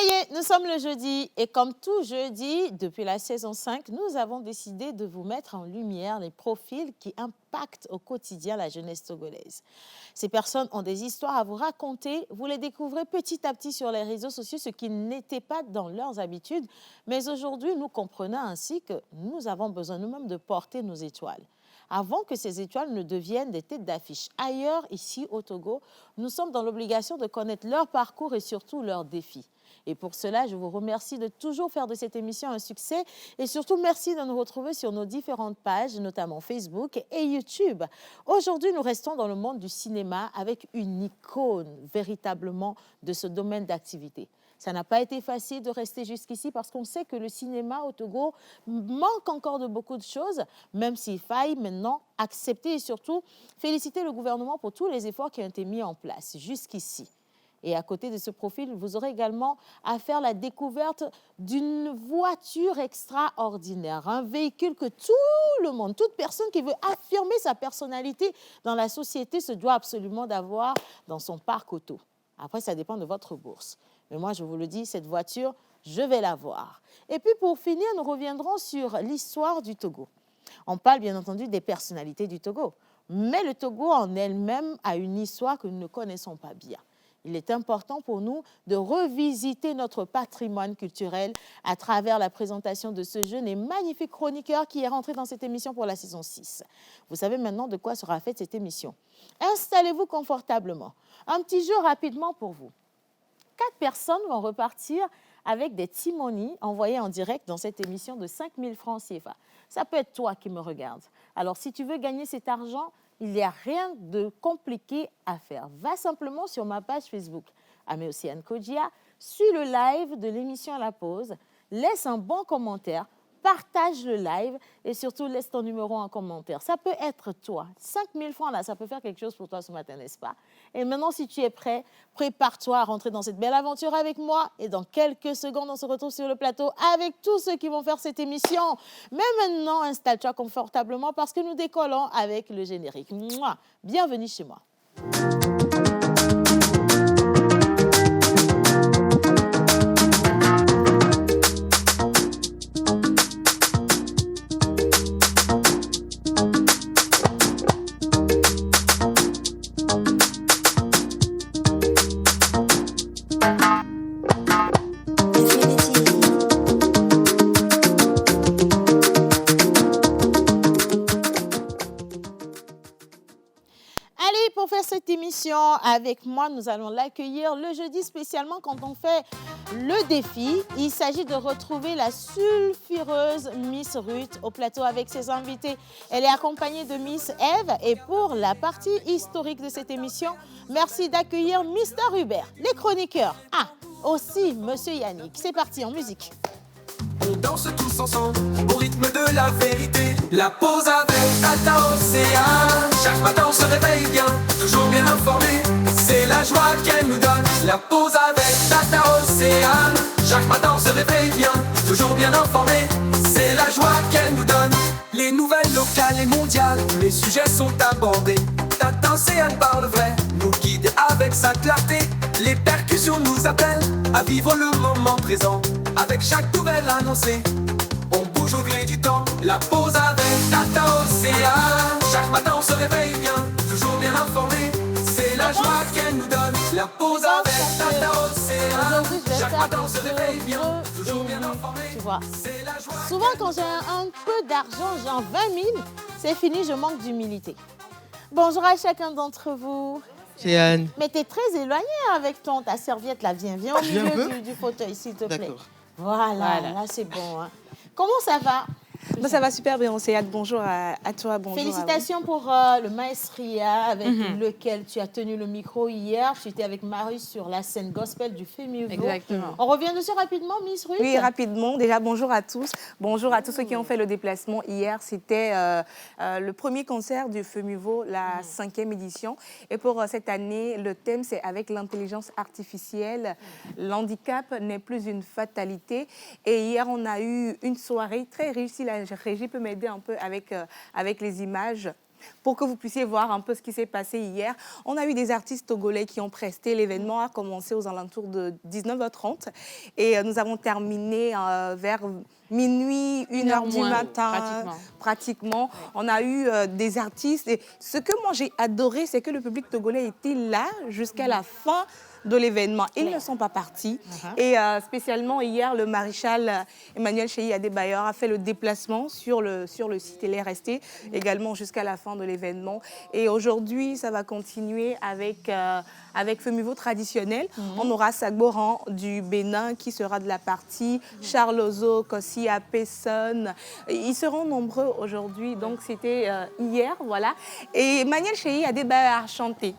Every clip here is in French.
Ça y est, nous sommes le jeudi et comme tout jeudi, depuis la saison 5, nous avons décidé de vous mettre en lumière les profils qui impactent au quotidien la jeunesse togolaise. Ces personnes ont des histoires à vous raconter, vous les découvrez petit à petit sur les réseaux sociaux, ce qui n'était pas dans leurs habitudes. Mais aujourd'hui, nous comprenons ainsi que nous avons besoin nous-mêmes de porter nos étoiles. Avant que ces étoiles ne deviennent des têtes d'affiche. Ailleurs, ici au Togo, nous sommes dans l'obligation de connaître leur parcours et surtout leurs défis. Et pour cela, je vous remercie de toujours faire de cette émission un succès et surtout merci de nous retrouver sur nos différentes pages, notamment Facebook et YouTube. Aujourd'hui, nous restons dans le monde du cinéma avec une icône véritablement de ce domaine d'activité. Ça n'a pas été facile de rester jusqu'ici parce qu'on sait que le cinéma au Togo manque encore de beaucoup de choses, même s'il faille maintenant accepter et surtout féliciter le gouvernement pour tous les efforts qui ont été mis en place jusqu'ici. Et à côté de ce profil, vous aurez également à faire la découverte d'une voiture extraordinaire, un véhicule que tout le monde, toute personne qui veut affirmer sa personnalité dans la société se doit absolument d'avoir dans son parc auto. Après, ça dépend de votre bourse. Mais moi, je vous le dis, cette voiture, je vais l'avoir. Et puis, pour finir, nous reviendrons sur l'histoire du Togo. On parle bien entendu des personnalités du Togo. Mais le Togo en elle-même a une histoire que nous ne connaissons pas bien. Il est important pour nous de revisiter notre patrimoine culturel à travers la présentation de ce jeune et magnifique chroniqueur qui est rentré dans cette émission pour la saison 6. Vous savez maintenant de quoi sera faite cette émission. Installez-vous confortablement. Un petit jeu rapidement pour vous. 4 personnes vont repartir avec des timonies envoyées en direct dans cette émission de 5 000 francs CFA. Ça peut être toi qui me regardes. Alors, si tu veux gagner cet argent, il n'y a rien de compliqué à faire. Va simplement sur ma page Facebook, Améocéane Kodjia, suis le live de l'émission à la pause, laisse un bon commentaire, partage le live et surtout laisse ton numéro en commentaire. Ça peut être toi. 5 000 francs, là, ça peut faire quelque chose pour toi ce matin, n'est-ce pas? Et maintenant, si tu es prêt, prépare-toi à rentrer dans cette belle aventure avec moi. Et dans quelques secondes, on se retrouve sur le plateau avec tous ceux qui vont faire cette émission. Mais maintenant, installe-toi confortablement parce que nous décollons avec le générique. Mouah. Bienvenue chez moi. Avec moi, nous allons l'accueillir le jeudi spécialement quand on fait le défi. Il s'agit de retrouver la sulfureuse Miss Ruth au plateau avec ses invités. Elle est accompagnée de Miss Eve et pour la partie historique de cette émission, merci d'accueillir Mr. Hubert, les chroniqueurs. Ah, aussi Monsieur Yannick. C'est parti en musique. On danse tous ensemble au rythme de la vérité. La pause avec Tata Océane. Chaque matin on se réveille bien, toujours bien informé. C'est la joie qu'elle nous donne. La pause avec Tata Océane. Chaque matin on se réveille bien, toujours bien informé. C'est la joie qu'elle nous donne. Les nouvelles locales et mondiales, les sujets sont abordés. Tata Océane parle vrai, nous guide avec sa clarté. Les percussions nous appellent à vivre le moment présent. Avec chaque nouvelle annoncée, on bouge au gré du temps. La pause avec Tata Océane. Chaque matin on se réveille bien, toujours bien informé. C'est la joie qu'elle nous donne. La pause avec Tata Océane. Chaque matin on se réveille bien, toujours bien informé. Tu vois, souvent quand j'ai un peu d'argent, genre 20 000, c'est fini, je manque d'humilité. Bonjour à chacun d'entre vous. C'est Anne. Mais tu es très éloigné avec ta serviette là. Viens au milieu du fauteuil, s'il te plaît. D'accord. Voilà, là c'est bon. Hein. Comment ça va? Ça va super bien, Océane. Bonjour à toi, bonjour. Félicitations pour le maestria avec lequel tu as tenu le micro hier. Tu étais avec Marius sur la scène gospel du Fémiveau. Exactement. On revient dessus rapidement, Miss Ruth? Oui, rapidement. Déjà, bonjour à tous. Bonjour à tous ceux qui ont fait le déplacement hier. C'était le premier concert du Fémiveau, la 5e édition. Et pour cette année, le thème, c'est avec l'intelligence artificielle. L'handicap n'est plus une fatalité. Et hier, on a eu une soirée très riche. Si la régie peut m'aider un peu avec les images. pour que vous puissiez voir un peu ce qui s'est passé hier. On a eu des artistes togolais qui ont presté. L'événement a commencé aux alentours de 19h30 et nous avons terminé vers minuit, 1h du matin, pratiquement. On a eu des artistes. Et ce que moi j'ai adoré, c'est que le public togolais était là jusqu'à la fin de l'événement. Ils ne sont pas partis. Et spécialement hier, le maréchal Emmanuel Cheyi Adebayor a fait le déplacement sur le site. Il est resté également jusqu'à la fin de l'événement. Et aujourd'hui, ça va continuer avec Femivo traditionnel. On aura Sagboran du Bénin qui sera de la partie, Charles Ozo, Kossi Apesson. Ils seront nombreux aujourd'hui. Donc c'était hier, voilà. Et Emmanuel Cheyi Adebayor a chanté.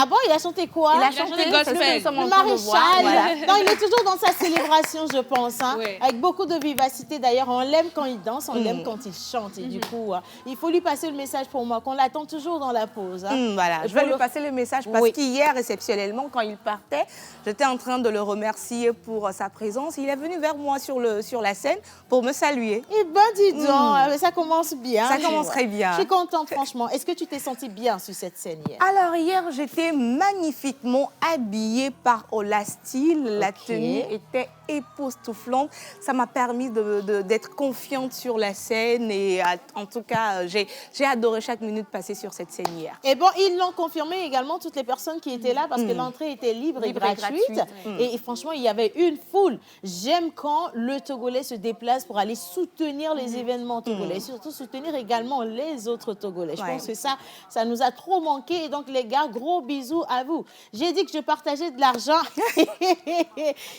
Ah bon, il a chanté quoi? Il a chanté gospel. Le maréchal. Voilà. Non, il est toujours dans sa célébration, je pense. Hein, Oui. avec beaucoup de vivacité. D'ailleurs, on l'aime quand il danse, on l'aime quand il chante. Et du coup, il faut lui passer le message pour moi, qu'on l'attend toujours dans la pause. Hein. Voilà, je vais lui passer le message parce qu'hier, exceptionnellement, quand il partait, j'étais en train de le remercier pour sa présence. Il est venu vers moi sur la scène pour me saluer. Eh ben, dis donc, ça commence bien. Ça commence très bien. Je suis contente, franchement. Est-ce que tu t'es sentie bien sur cette scène hier? Alors, hier, j'étais magnifiquement habillée par Ola Style. La tenue était époustouflante. Ça m'a permis d'être confiante sur la scène et en tout cas, j'ai adoré chaque minute passée sur cette scène hier. Et bon, ils l'ont confirmé également, toutes les personnes qui étaient là, parce que l'entrée était libre et gratuite. Et franchement, il y avait une foule. J'aime quand le Togolais se déplace pour aller soutenir les événements togolais, et surtout soutenir également les autres Togolais. Je pense que ça nous a trop manqué. Et donc, les gars, gros bisous à vous. J'ai dit que je partageais de l'argent.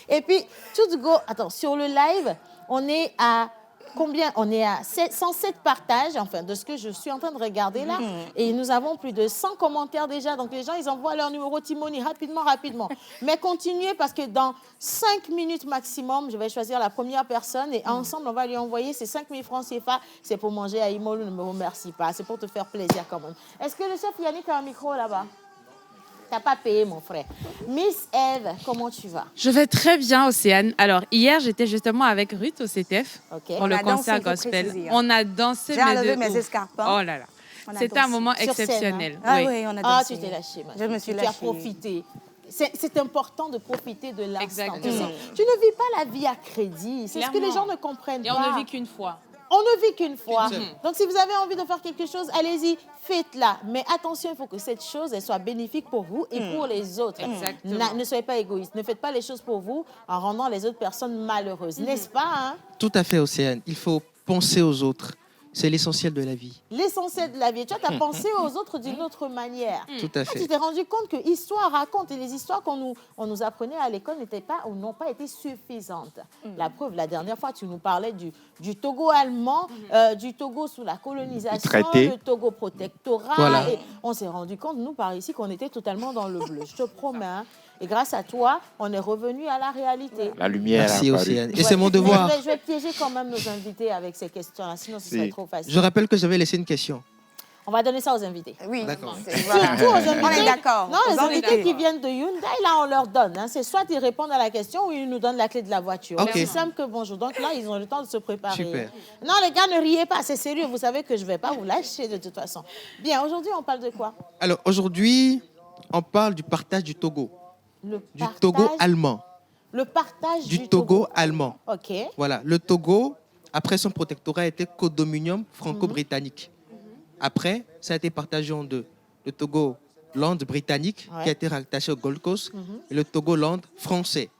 Et puis, tout go. Attends, sur le live, on est à combien? On est à 107 partages, enfin, de ce que je suis en train de regarder là. Et nous avons plus de 100 commentaires déjà. Donc, les gens, ils envoient leur numéro Timoni rapidement. Mais continuez parce que dans 5 minutes maximum, je vais choisir la première personne et ensemble, on va lui envoyer ces 5 000 francs CFA. C'est pour manger à Imolo, ne me remercie pas. C'est pour te faire plaisir quand même. Est-ce que le chef Yannick a un micro là-bas? T'as pas payé, mon frère. Miss Eve, comment tu vas? Je vais très bien, Océane. Alors, hier, j'étais justement avec Ruth au CTF pour le concert gospel. On a dansé. J'ai enlevé mes escarpins. Oh là là. C'était un moment exceptionnel. Hein? Ah oui, on a dansé. Ah, tu t'es lâchée, Je me suis lâchée. Tu as profité. C'est important de profiter de l'instant. Exactement. Tu ne vis pas la vie à crédit. C'est ce que les gens ne comprennent pas. Et on ne vit qu'une fois. On ne vit qu'une fois. Donc, si vous avez envie de faire quelque chose, allez-y, faites-la. Mais attention, il faut que cette chose elle soit bénéfique pour vous et pour les autres. Ne soyez pas égoïste. Ne faites pas les choses pour vous en rendant les autres personnes malheureuses. N'est-ce pas, hein? Tout à fait, Océane. Il faut penser aux autres. C'est l'essentiel de la vie. L'essentiel de la vie. Tu as pensé aux autres d'une autre manière. Tout à fait. Tu t'es rendu compte que l'histoire raconte et les histoires qu'on nous apprenait à l'école n'ont pas été suffisantes. La preuve, la dernière fois, tu nous parlais du Togo allemand, du Togo sous la colonisation, le Togo protectorat. Voilà. Et on s'est rendu compte, nous, par ici, qu'on était totalement dans le bleu. Je te promets. Hein. Et grâce à toi, on est revenu à la réalité. La lumière. Merci, Océane. Et c'est mon devoir. Je vais piéger quand même nos invités avec ces questions-là, sinon ce serait trop facile. Je rappelle que j'avais laissé une question. On va donner ça aux invités. Oui, d'accord. Surtout aux invités. On est d'accord. Non, les invités qui viennent de Hyundai, là, on leur donne. Hein. C'est soit ils répondent à la question ou ils nous donnent la clé de la voiture. Okay. C'est simple que bonjour. Donc là, ils ont le temps de se préparer. Super. Non, les gars, ne riez pas. C'est sérieux. Vous savez que je ne vais pas vous lâcher de toute façon. Bien, aujourd'hui, on parle de quoi? Alors, aujourd'hui, on parle du partage du Togo. Du Togo allemand. Le partage du Togo allemand. OK. Voilà. Le Togo, après son protectorat, était codominium franco-britannique. Après, ça a été partagé en deux. Le Togo-land britannique, qui a été rattaché au Gold Coast, et le Togo-land français,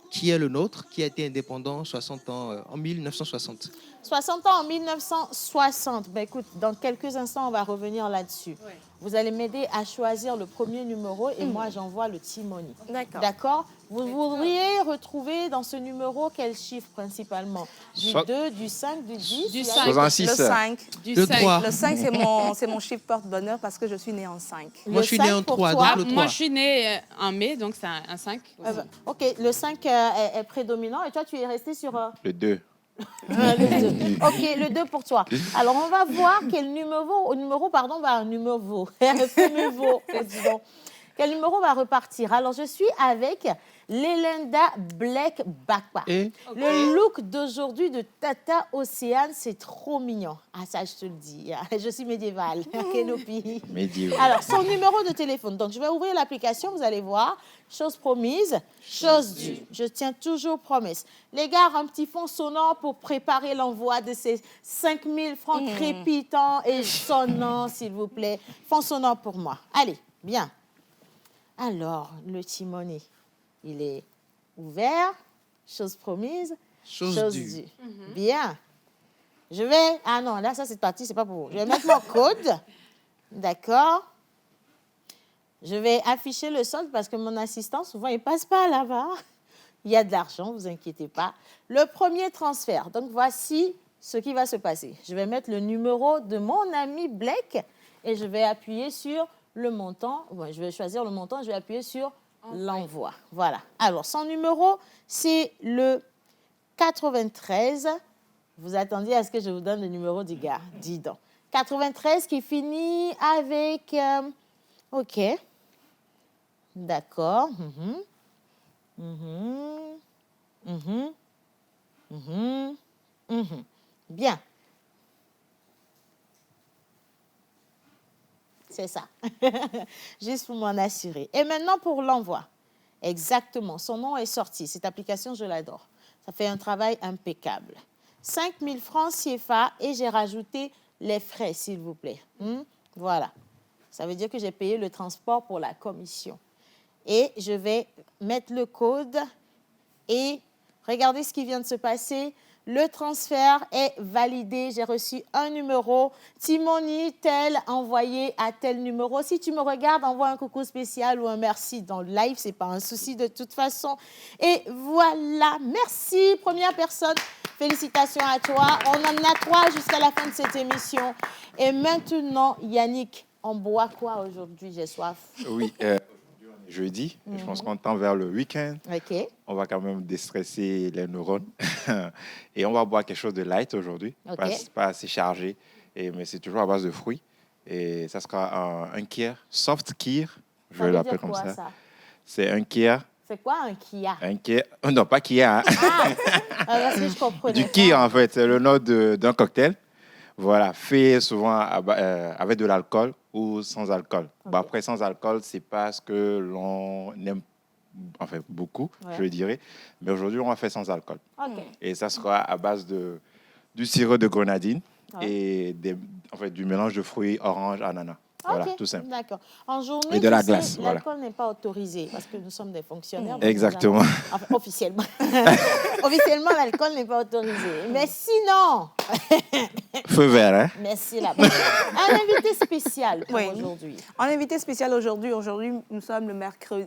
qui est le nôtre, qui a été indépendant 60 ans, en 1960. 60 ans en 1960. Ben, écoute, dans quelques instants, on va revenir là-dessus. Oui. Vous allez m'aider à choisir le premier numéro et moi, j'envoie le Timoni. D'accord. Vous voudriez retrouver dans ce numéro quel chiffre principalement? Du 2, du 5, du 10? Du 5. 66. Le 5. Le 3. Le 5, c'est mon chiffre porte-bonheur parce que je suis née en 5. Moi, je suis née en 3, donc le 3. Moi, je suis née en mai, donc c'est un 5. OK, le 5 est prédominant et toi, tu es resté sur... Le 2. Le 2. OK, le 2 pour toi. Alors, on va voir quel numéro quel numéro va repartir. Alors, je suis avec l'Elenda Black Backpack. Le look d'aujourd'hui de Tata Océane, c'est trop mignon. Ah, ça, je te le dis. Je suis médiévale. Médiévale. Alors, son numéro de téléphone. Donc, je vais ouvrir l'application, vous allez voir. Chose promise, chose due. Je tiens toujours promesse. Les gars, un petit fond sonore pour préparer l'envoi de ces 5 000 francs crépitants et sonnants, s'il vous plaît. Fond sonore pour moi. Allez, bien. Alors, le timonier, il est ouvert. Chose promise, chose due. Bien. Je vais... Ah non, là, ça, c'est parti, c'est pas pour vous. Je vais mettre mon code. D'accord. Je vais afficher le solde parce que mon assistant, souvent, il ne passe pas là-bas. Il y a de l'argent, ne vous inquiétez pas. Le premier transfert. Donc, voici ce qui va se passer. Je vais mettre le numéro de mon ami Blake et je vais appuyer sur le montant. Ouais, je vais choisir le montant et je vais appuyer sur l'envoi. Voilà. Alors, son numéro, c'est le 93. Vous attendiez à ce que je vous donne le numéro du gars. Dis donc. 93 qui finit avec... OK. D'accord. Bien. C'est ça. Juste pour m'en assurer. Et maintenant, pour l'envoi. Exactement. Son nom est sorti. Cette application, je l'adore. Ça fait un travail impeccable. 5 000 francs CFA et j'ai rajouté les frais, s'il vous plaît. Voilà. Ça veut dire que j'ai payé le transport pour la commission. Et je vais mettre le code et regardez ce qui vient de se passer. Le transfert est validé. J'ai reçu un numéro. Timoni, tel, envoyé à tel numéro. Si tu me regardes, envoie un coucou spécial ou un merci dans le live. Ce n'est pas un souci de toute façon. Et voilà. Merci, première personne. Félicitations à toi. On en a 3 jusqu'à la fin de cette émission. Et maintenant, Yannick, on boit quoi aujourd'hui? J'ai soif. Oui, jeudi. Je pense qu'on tend vers le week-end. OK. On va quand même déstresser les neurones. Et on va boire quelque chose de light aujourd'hui. OK. Pas assez chargé, mais c'est toujours à base de fruits. Et ça sera un kir, soft kir. Je vais l'appeler comme ça. C'est un kir. C'est quoi un kia? Un kir. Non, pas kia. Hein. Parce que je comprenais Du kir, en fait. C'est le nom d'un cocktail. Voilà, fait souvent avec de l'alcool ou sans alcool. Okay. Bon, après, sans alcool, c'est pas ce que l'on aime beaucoup, je dirais. Mais aujourd'hui, on va faire sans alcool. Okay. Et ça sera à base du sirop de grenadine et du mélange de fruits orange, ananas. Voilà, tout simple. D'accord. En journée, et de la glace. L'alcool n'est pas autorisé parce que nous sommes des fonctionnaires. Exactement. Officiellement. Officiellement, l'alcool n'est pas autorisé. Mais sinon... Feu vert, hein? Merci là. Un invité spécial pour aujourd'hui. Un invité spécial aujourd'hui. Aujourd'hui, nous sommes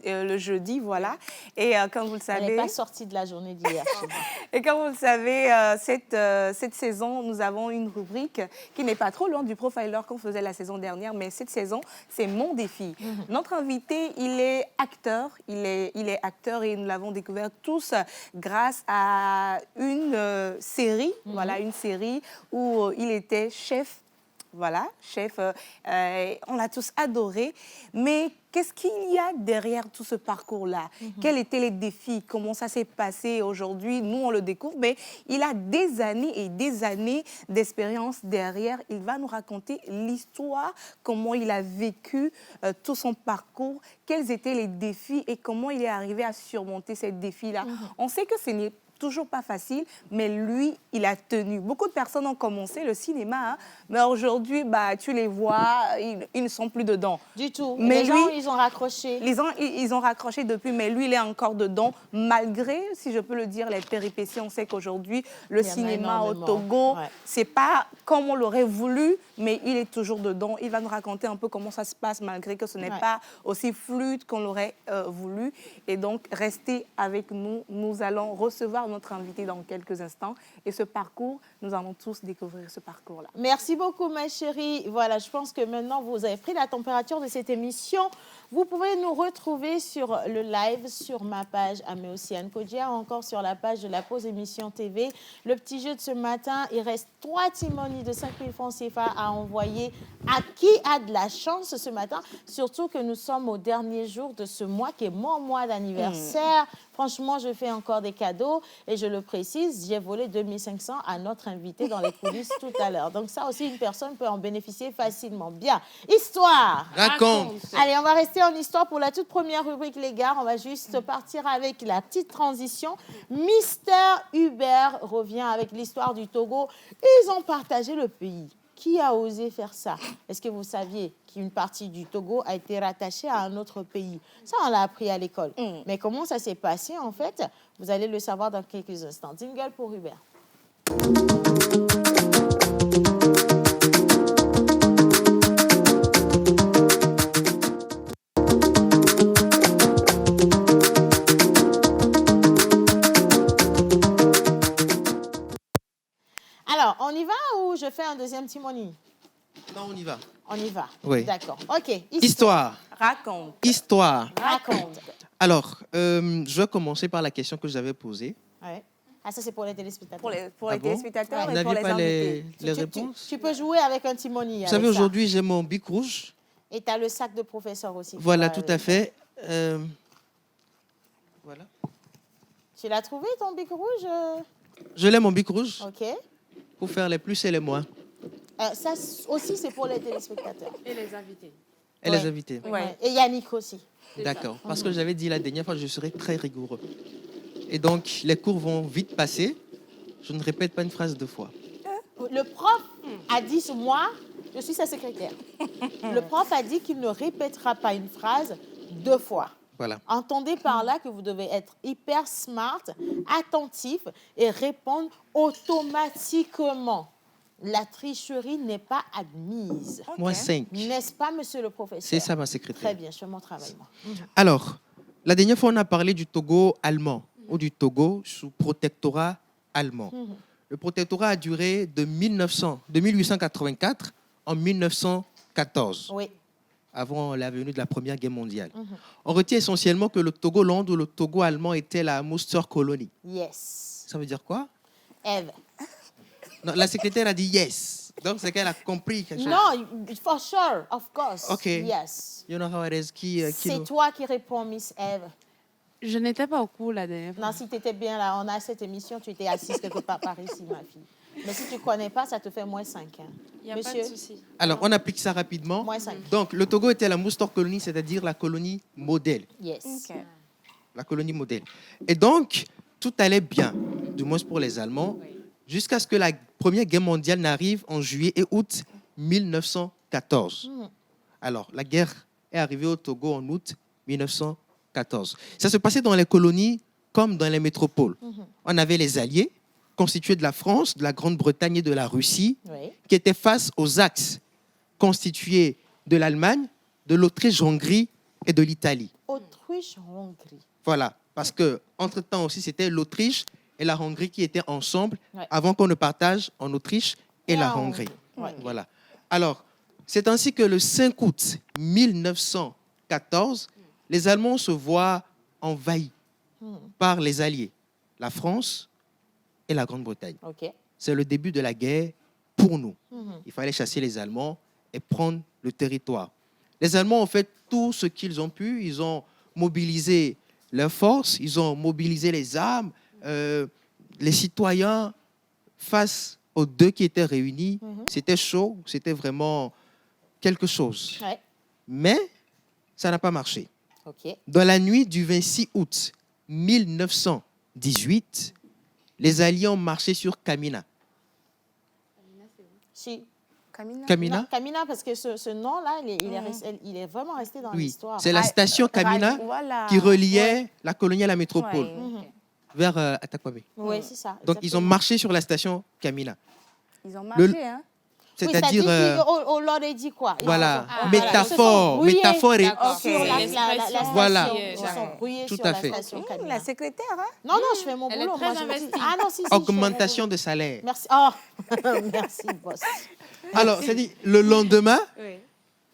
le jeudi, voilà. Et comme vous le savez... Elle n'est pas sortie de la journée d'hier. Et comme vous le savez, cette saison, nous avons une rubrique qui n'est pas trop loin du profiler qu'on faisait la saison dernière, mais cette saison, c'est mon défi. Notre invité, il est acteur. Il est acteur et nous l'avons découvert tous grâce à une série, voilà, une série où il était chef. Voilà, chef, on l'a tous adoré. Mais qu'est-ce qu'il y a derrière tout ce parcours-là? Quels étaient les défis? Comment ça s'est passé aujourd'hui? Nous, on le découvre, mais il a des années et des années d'expérience derrière. Il va nous raconter l'histoire, comment il a vécu tout son parcours, quels étaient les défis et comment il est arrivé à surmonter ces défis-là. On sait que ce n'est toujours pas facile, mais lui, il a tenu. Beaucoup de personnes ont commencé le cinéma, hein, mais aujourd'hui, tu les vois, ils ne sont plus dedans. Du tout. Mais les gens, ils ont raccroché. Ils ont raccroché depuis, mais lui, il est encore dedans, malgré, si je peux le dire, les péripéties. On sait qu'aujourd'hui, le cinéma au Togo, c'est pas comme on l'aurait voulu, mais il est toujours dedans. Il va nous raconter un peu comment ça se passe, malgré que ce n'est pas aussi fluide qu'on l'aurait voulu. Et donc, restez avec nous. Nous allons recevoir notre invité dans quelques instants. Et ce parcours, nous allons tous découvrir ce parcours-là. Merci beaucoup, ma chérie. Voilà, je pense que maintenant, vous avez pris la température de cette émission. Vous pouvez nous retrouver sur le live, sur ma page Amé Océane Kodia, ou encore sur la page de la Pause Émission TV. Le petit jeu de ce matin, il reste 3 timonies de 5 000 francs CFA à envoyer à qui a de la chance ce matin. Surtout que nous sommes au dernier jour de ce mois, qui est mon mois d'anniversaire. Franchement, je fais encore des cadeaux et je le précise, j'ai volé 2500 à notre invité dans les coulisses tout à l'heure. Donc ça aussi, une personne peut en bénéficier facilement. Bien. Histoire. Raconte. Allez, on va rester en histoire pour la toute première rubrique, les gars. On va juste partir avec la petite transition. Mister Hubert revient avec l'histoire du Togo. Ils ont partagé le pays. Qui a osé faire ça? Est-ce que vous saviez qu'une partie du Togo a été rattachée à un autre pays? Ça, on l'a appris à l'école. Mais comment ça s'est passé, en fait? Vous allez le savoir dans quelques instants. Jingle pour Hubert. Alors, on y va ou je fais un deuxième Timoni? Non, on y va. On y va. Oui. D'accord. OK. Histoire. Raconte. Histoire. Raconte. Alors, je vais commencer par la question que j'avais posée. Ouais. Ah, ça, c'est pour les téléspectateurs. Pour les téléspectateurs Vous et pour n'aviez les pas invités. les réponses? Tu peux jouer avec un Timoni. Vous savez, aujourd'hui, j'ai mon bic rouge. Et tu as le sac de professeur aussi. Voilà, tout à fait. Voilà. Tu l'as trouvé, ton bic rouge? Je l'ai, mon bic rouge, OK. pour faire les plus et les moins. Ça aussi, c'est pour les téléspectateurs. Et les invités. Et Ouais. les invités. Ouais. Et Yannick aussi. D'accord. Parce que j'avais dit la dernière fois, je serai très rigoureux. Et donc, les cours vont vite passer. Je ne répète pas une phrase deux fois. Le prof a dit, moi, je suis sa secrétaire. Le prof a dit qu'il ne répétera pas une phrase deux fois. Voilà. Entendez par là que vous devez être hyper smart, attentif et répondre automatiquement. La tricherie n'est pas admise. Moi, 5. N'est-ce pas, monsieur le professeur? C'est ça, ma secrétaire. Très bien, je fais mon travail, moi. Alors, la dernière fois, on a parlé du Togo allemand, ou du Togo sous protectorat allemand. Le protectorat a duré de 1884 en 1914, Oui. avant la venue de la Première Guerre mondiale. On retient essentiellement que le Togoland ou le Togo allemand était la Musterkolonie. Yes. Ça veut dire quoi? Eve. Non, la secrétaire a dit yes. Donc, c'est qu'elle a compris quelque chose. Non, for sure, of course. OK. Yes. You know how it is. Qui C'est nous- toi qui réponds, Miss Eve. Je n'étais pas au cours la dernière fois. Non, si tu étais bien là, on a cette émission, tu étais assise quelque part par ici, ma fille. Mais si tu ne connais pas, ça te fait moins 5. Hein. Il n'y a pas de souci. Alors, on applique ça rapidement. Moins 5. Donc, le Togo était la Musterkolonie, c'est-à-dire la colonie modèle. Yes. Ok. La colonie modèle. Et donc, tout allait bien, du moins pour les Allemands, jusqu'à ce que la Première Guerre mondiale n'arrive en juillet et août 1914. Alors, la guerre est arrivée au Togo en août 1914. Ça se passait dans les colonies comme dans les métropoles. On avait les Alliés, constitués de la France, de la Grande-Bretagne et de la Russie, Oui. qui étaient face aux Axes, constitués de l'Allemagne, de l'Autriche-Hongrie et de l'Italie. Autriche-Hongrie. Voilà, parce que entre-temps aussi, c'était l'Autriche et la Hongrie qui étaient ensemble Ouais. avant qu'on ne partage en Autriche et la Hongrie. Ouais. Voilà. Alors, c'est ainsi que le 5 août 1914, les Allemands se voient envahis par les Alliés, la France et la Grande-Bretagne. OK. C'est le début de la guerre pour nous. Il fallait chasser les Allemands et prendre le territoire. Les Allemands ont fait tout ce qu'ils ont pu. Ils ont mobilisé leurs forces, ils ont mobilisé les armes, les citoyens face aux deux qui étaient réunis. C'était chaud, c'était vraiment quelque chose. Ouais. Mais ça n'a pas marché. OK. Dans la nuit du 26 août 1918, les Alliés ont marché sur Kamina. Si. Kamina? Non, Kamina, parce que ce nom-là, il est vraiment resté dans Oui, l'histoire. c'est la station Kamina Voilà. qui reliait la colonie à la métropole Ouais. vers Atakwame. Oui, c'est ça. Donc, ils ont exactement. marché sur la station Kamina. Ils ont marché, hein. C'est-à-dire, on leur a dit quoi? voilà, Ils métaphore, se sont métaphore et... D'accord. sur la L'expression. station. Voilà. Ils se sont brouillés Tout sur à la fait. station Kamina. La secrétaire, hein. Non, non, je fais mon Elle est boulot. très Moi, je me dis- investie. Ah non, si, je fais mon augmentation boulot. de salaire. Merci. Oh, merci, boss. Alors, c'est-à-dire, le lendemain, Oui.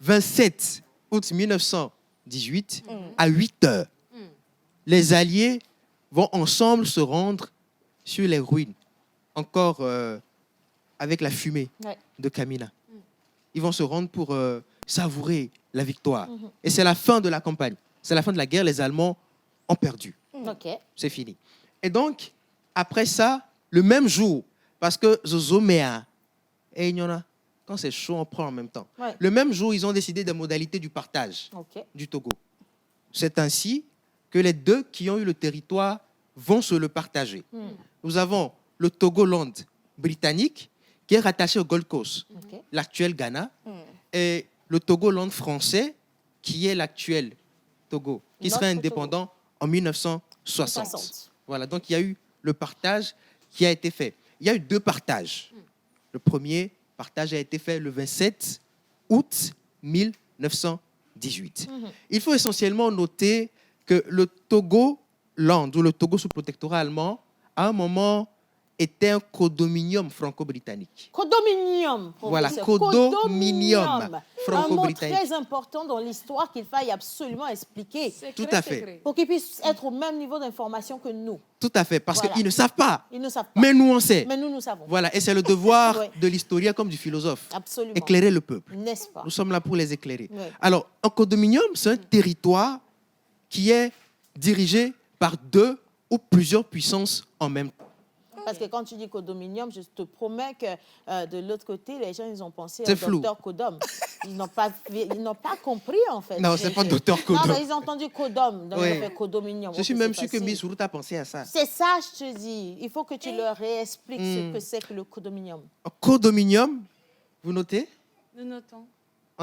27 août 1918, à 8 heures, les Alliés vont ensemble se rendre sur les ruines, encore avec la fumée Ouais. de Kamina. Ils vont se rendre pour savourer la victoire. Et c'est la fin de la campagne. C'est la fin de la guerre. Les Allemands ont perdu. C'est fini. Et donc, après ça, le même jour, parce que Zozomea et Ignona, quand c'est chaud, on prend en même temps. Ouais. Le même jour, ils ont décidé des modalités du partage du Togo. C'est ainsi que les deux qui ont eu le territoire vont se le partager. Nous avons le Togoland britannique, qui est rattaché au Gold Coast, l'actuel Ghana, et le Togoland français, qui est l'actuel Togo, qui serait indépendant en 1960. Voilà, donc il y a eu le partage qui a été fait. Il y a eu deux partages. Le premier partage a été fait le 27 août 1918. Il faut essentiellement noter que le Togoland, ou le Togo sous protectorat allemand, à un moment, était un codominium franco-britannique. Codominium. Voilà, codominium franco-britannique. Un mot très important dans l'histoire qu'il faille absolument expliquer. Tout à fait. Pour qu'ils puissent être au même niveau d'information que nous. Tout à fait, parce qu'ils ne savent pas. Ils ne savent pas. Mais nous, on sait. Mais nous savons. Voilà, et c'est le devoir de l'historien comme du philosophe. Absolument. Éclairer le peuple. N'est-ce pas? Nous sommes là pour les éclairer. Oui. Alors, un codominium, c'est un territoire qui est dirigé par deux ou plusieurs puissances en même temps. Parce que quand tu dis codominium, je te promets que de l'autre côté, les gens, ils ont pensé au docteur Codom. Ils n'ont pas compris, en fait. Non, c'est pas docteur Codom. Non, mais ils ont entendu Codom, donc ils ont fait codominium. Je suis même sûr que Miss Route a pensé à ça. C'est ça, je te dis. Il faut que tu leur réexpliques ce que c'est que le codominium. Codominium, vous notez? Nous notons.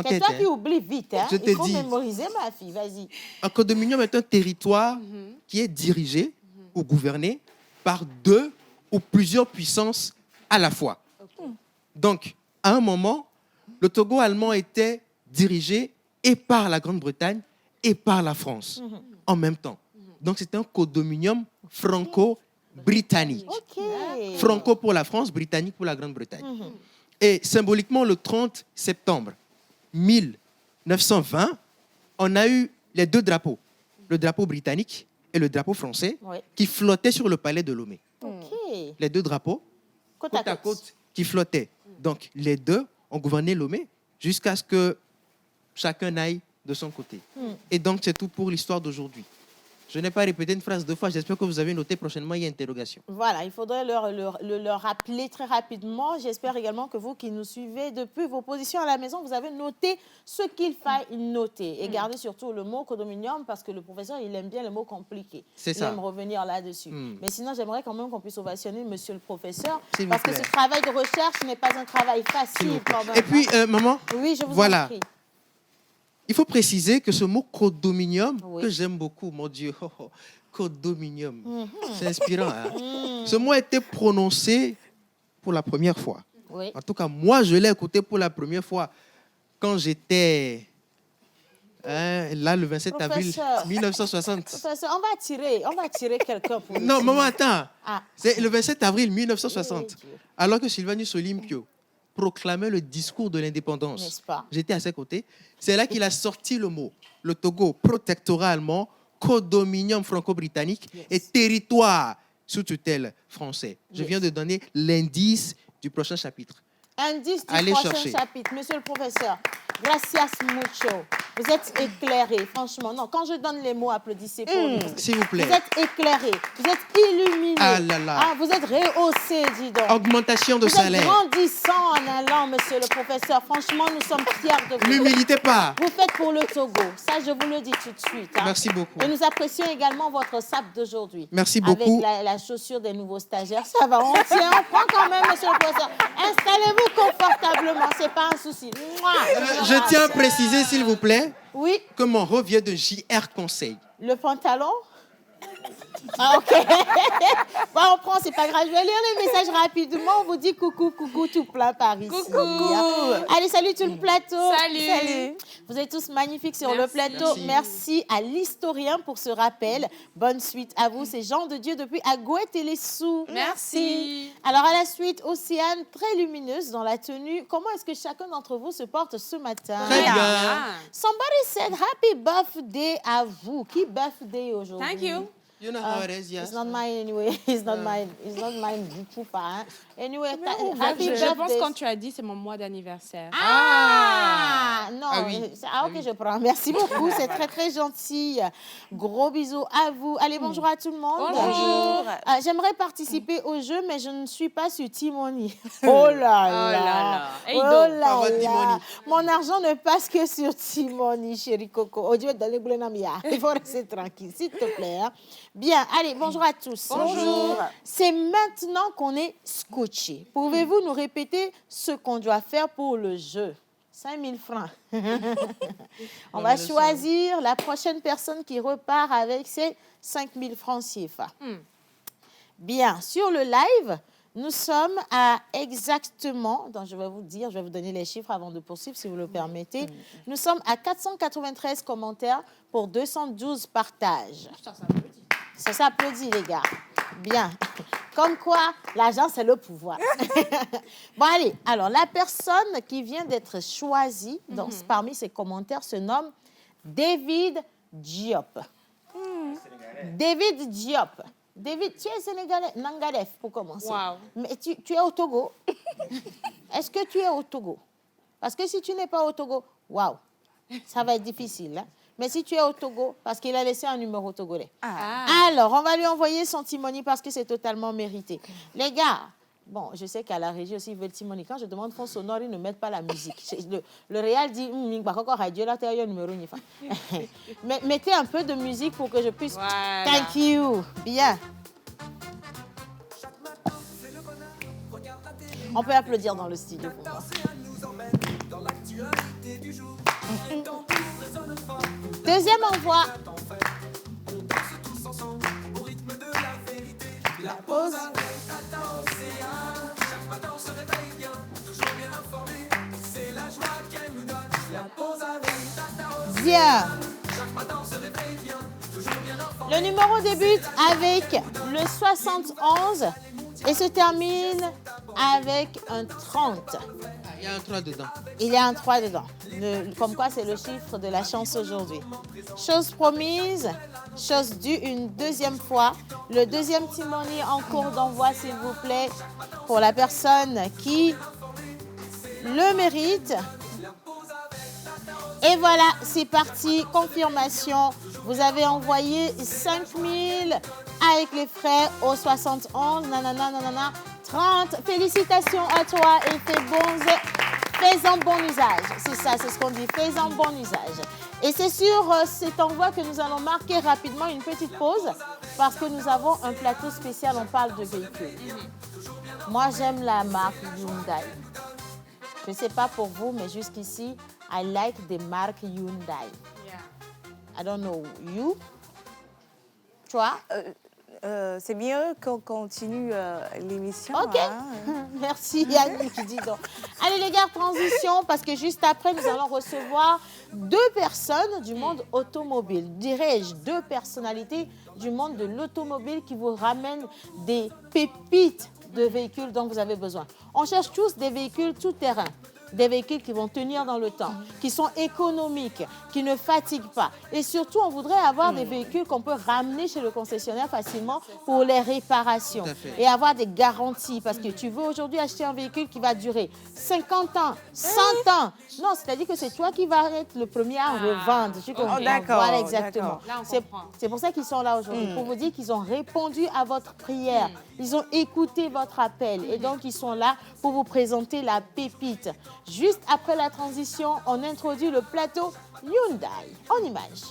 C'est toi qui oublies vite. Hein? Je te dis. Il faut mémoriser, ma fille. Vas-y. Un codominium est un territoire qui est dirigé ou gouverné par deux ou plusieurs puissances à la fois. Donc, à un moment, le Togo allemand était dirigé et par la Grande-Bretagne et par la France en même temps. Donc, c'était un codominium franco-britannique. Franco pour la France, britannique pour la Grande-Bretagne. Et symboliquement, le 30 septembre 1920, on a eu les deux drapeaux, le drapeau britannique et le drapeau français, qui flottaient sur le palais de Lomé. Les deux drapeaux, côte à côte, qui flottaient. Donc, les deux ont gouverné Lomé jusqu'à ce que chacun aille de son côté. Et donc, c'est tout pour l'histoire d'aujourd'hui. Je n'ai pas répété une phrase deux fois. J'espère que vous avez noté. Prochainement, il y a interrogation. Voilà, il faudrait leur rappeler très rapidement. J'espère également que vous qui nous suivez depuis vos positions à la maison, vous avez noté ce qu'il faille noter. Et gardez surtout le mot codominium parce que le professeur, il aime bien les mots compliqués. C'est ça. Il aime revenir là-dessus. Mais sinon, j'aimerais quand même qu'on puisse ovationner monsieur le professeur parce que ce travail de recherche n'est pas un travail facile quand même. Et puis, maman, oui, je vous en prie. Il faut préciser que ce mot codominium, que j'aime beaucoup, mon Dieu, codominium, c'est inspirant. Hein? Ce mot a été prononcé pour la première fois. En tout cas, moi, je l'ai écouté pour la première fois quand j'étais là, le 27 avril 1960. Professeur, on va attirer quelqu'un pour non, maman, attends. C'est le 27 avril 1960, alors que Sylvanus Olympio proclamait le discours de l'indépendance. J'étais à ses côtés. C'est là qu'il a sorti le mot. Le Togo, protectorat allemand, codominium franco-britannique et territoire sous tutelle français. Je viens de donner l'indice du prochain chapitre. Indice du prochain chapitre. Monsieur le professeur, gracias mucho. Vous êtes éclairé, franchement. Non, quand je donne les mots, applaudissez pour nous. S'il vous plaît. Vous êtes éclairé, vous êtes illuminé. Ah là là. Ah, vous êtes rehaussé, dis donc. Augmentation de salaire. Vous êtes grandissant en allant, monsieur le professeur. Franchement, nous sommes fiers de vous. L'humilité pas. Vous faites pour le Togo. Ça, je vous le dis tout de suite. Hein. Merci beaucoup. Et nous apprécions également votre sape d'aujourd'hui. Merci beaucoup. Avec la chaussure des nouveaux stagiaires. Ça va, on tient, on prend quand même, monsieur le professeur. Installez-vous confortablement, c'est pas un souci. Je tiens à préciser, s'il vous plaît, que mon revient de JR Conseil. Le pantalon? Ah, ok. Bon, on prend, c'est pas grave. Je vais lire les messages rapidement. On vous dit coucou, tout plein par ici. Coucou. Allez, salut tout le plateau. Salut. Vous êtes tous magnifiques sur le plateau. Merci à l'historien pour ce rappel. Bonne suite à vous. C'est Jean de Dieu depuis Agouet-et-les-Sous. Merci. Alors, à la suite, Océane, très lumineuse dans la tenue. Comment est-ce que chacun d'entre vous se porte ce matin? Très bien. Somebody said happy birthday à vous. Qui birthday aujourd'hui? Thank you. You know how it is, yes. It's not mine anyway. It's not mine. It's not mine du tout pas. Hein. Anyway, happy Je pense birthday. quand tu as dit c'est mon mois d'anniversaire. Non. Ah oui. Ok, je prends. Merci beaucoup. C'est très, très gentil. Gros bisous à vous. Allez, bonjour à tout le monde. Bonjour. J'aimerais participer au jeu, mais je ne suis pas sur Timoni. Oh là là. Hey, Oh donc, là votre là. Timoni. Mon argent ne passe que sur Timoni, chérie Coco. Oh, Dieu, dans les boulets namia. Il faut rester tranquille, s'il te plaît. Hein. Bien, allez, bonjour à tous. Bonjour. C'est maintenant qu'on est scotché. Pouvez-vous nous répéter ce qu'on doit faire pour le jeu? 5 000 francs. On va choisir la prochaine personne qui repart avec ses 5 000 francs CFA. Bien, sur le live, nous sommes à exactement, donc je vais vous donner les chiffres avant de poursuivre si vous le permettez. Nous sommes à 493 commentaires pour 212 partages. Ça s'applaudit, les gars. Bien. Comme quoi, l'argent, c'est le pouvoir. Bon, allez. Alors, la personne qui vient d'être choisie parmi ces commentaires se nomme David Diop. David Diop. David, tu es sénégalais, Nangadef, pour commencer. Wow. Mais tu es au Togo. Est-ce que tu es au Togo? Parce que si tu n'es pas au Togo, waouh, ça va être difficile. Hein? Mais si tu es au Togo, parce qu'il a laissé un numéro togolais. Alors, on va lui envoyer son Timoni parce que c'est totalement mérité. Les gars, bon, je sais qu'à la régie aussi, ils veulent Timoni. Quand je demande fond sonore, ils ne mettent pas la musique. Le réal dit, mais mettez un peu de musique pour que je puisse... Voilà. Thank you. Bien. On peut applaudir dans le studio pour moi. Deuxième envoi. La pause. Bien. Le numéro débute avec le 71 et se termine avec un 30. Il y a un 3 dedans. Il y a un 3 dedans. Comme quoi, c'est le chiffre de la chance aujourd'hui. Chose promise, chose due une deuxième fois. Le deuxième Timoni en cours d'envoi, s'il vous plaît, pour la personne qui le mérite. Et voilà, c'est parti. Confirmation. Vous avez envoyé 5 000 avec les frais au 71. Nanana, nanana. 30. Félicitations à toi et fais-en bon usage. C'est ça, c'est ce qu'on dit. Fais-en bon usage. Et c'est sur cet envoi que nous allons marquer rapidement une petite pause parce que nous avons un plateau spécial. On parle de véhicules. Moi, j'aime la marque Hyundai. Je ne sais pas pour vous, mais jusqu'ici, I like the marque Hyundai. I don't know. You? Toi? C'est mieux qu'on continue l'émission. OK. Hein. Merci Yannick, dis donc. Allez les gars, transition, parce que juste après, nous allons recevoir 2 personnes du monde automobile. Dirais-je 2 personnalités du monde de l'automobile qui vous ramènent des pépites de véhicules dont vous avez besoin. On cherche tous des véhicules tout-terrain. Des véhicules qui vont tenir dans le temps, qui sont économiques, qui ne fatiguent pas. Et surtout, on voudrait avoir des véhicules qu'on peut ramener chez le concessionnaire facilement pour les réparations et avoir des garanties. Parce que tu veux aujourd'hui acheter un véhicule qui va durer 50 ans, 100 ans. Non, c'est-à-dire que c'est toi qui vas être le premier à revendre. Tu comprends? D'accord. Voilà, exactement. Là, on comprend. C'est pour ça qu'ils sont là aujourd'hui, pour vous dire qu'ils ont répondu à votre prière. Ils ont écouté votre appel et donc ils sont là pour vous présenter la pépite. Juste après la transition, on introduit le plateau Hyundai en images.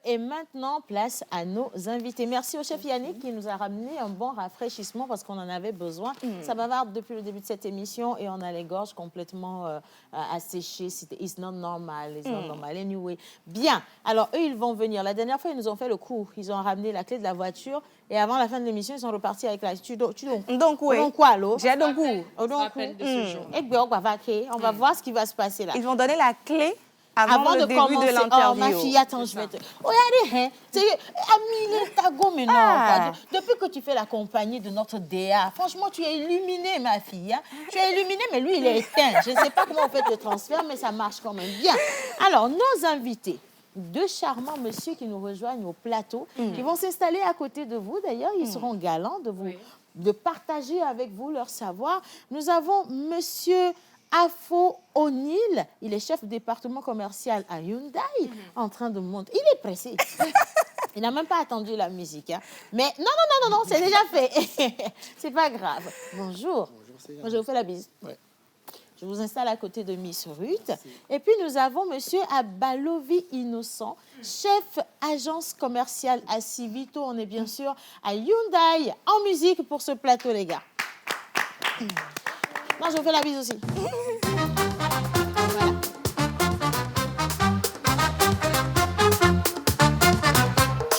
Et maintenant, place à nos invités. Merci au chef Yannick qui nous a ramené un bon rafraîchissement parce qu'on en avait besoin. Ça bavarde depuis le début de cette émission et on a les gorges complètement asséchées. It's not normal, it's not normal. Anyway, bien. Alors, eux, ils vont venir. La dernière fois, ils nous ont fait le coup. Ils ont ramené la clé de la voiture et avant la fin de l'émission, ils sont repartis avec la... Donc, oui. Donc, quoi, l'eau? J'ai donc où? On va voir ce qui va se passer là. Ils vont donner la clé avant le début commencer. de l'interview. Oh, ma fille, attends, je vais te... Regardez, hein. Amile Tago, mais non. Depuis que tu fais la compagnie de notre DA, franchement, tu es illuminée, ma fille. Hein. Tu es illuminée, mais lui, il est éteint. Je ne sais pas comment on fait le transfert, mais ça marche quand même bien. Alors, nos invités, deux charmants messieurs qui nous rejoignent au plateau, qui vont s'installer à côté de vous. D'ailleurs, ils seront galants de partager avec vous leur savoir. Nous avons monsieur Afo O'Neill, il est chef du département commercial à Hyundai, en train de monter. Il est pressé. Il n'a même pas attendu la musique. Hein. Mais non, c'est déjà fait. C'est pas grave. Bonjour. Moi, je vous fais la bise. Ouais. Je vous installe à côté de Miss Ruth. Et puis, nous avons monsieur Abalovi Innocent, chef agence commerciale à Civito. On est bien sûr à Hyundai, en musique pour ce plateau, les gars. Non, je vous fais la bise aussi. Voilà.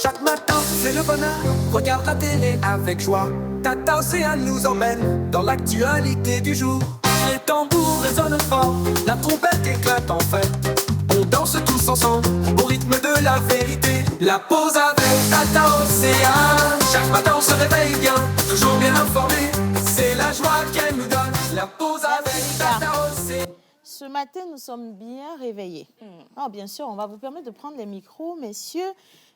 Chaque matin, c'est le bonheur. Regarde la télé avec joie. Tata Océane nous emmène dans l'actualité du jour. Les tambours résonnent fort, la trompette éclate en fête. On danse tous ensemble au rythme de la vérité. La pause avec Tata Océane. Chaque matin on se réveille bien, toujours bien informé. C'est la joie qu'elle nous donne. La pause avec Tata Océane. Ce matin, nous sommes bien réveillés. Alors, bien sûr, on va vous permettre de prendre les micros, messieurs.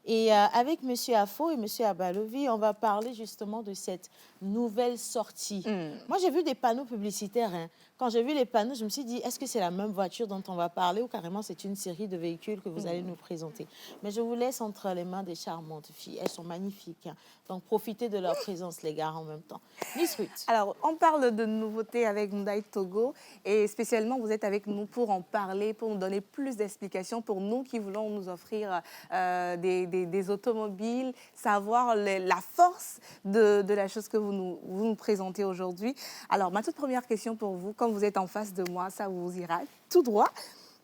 Et avec M. Afo et M. Abalovi, on va parler justement de cette nouvelle sortie. Moi, j'ai vu des panneaux publicitaires. Hein. Quand j'ai vu les panneaux, je me suis dit, est-ce que c'est la même voiture dont on va parler ou carrément c'est une série de véhicules que vous allez nous présenter? Mais je vous laisse entre les mains des charmantes filles. Elles sont magnifiques. Hein. Donc, profitez de leur présence, les gars, en même temps. Miss Ruth. Alors, on parle de nouveautés avec Hyundai Togo et spécialement, vous êtes avec nous pour en parler, pour nous donner plus d'explications, pour nous qui voulons nous offrir des automobiles, savoir la force de la chose que vous nous présentez aujourd'hui. Alors, ma toute première question pour vous, comme vous êtes en face de moi, ça vous ira tout droit.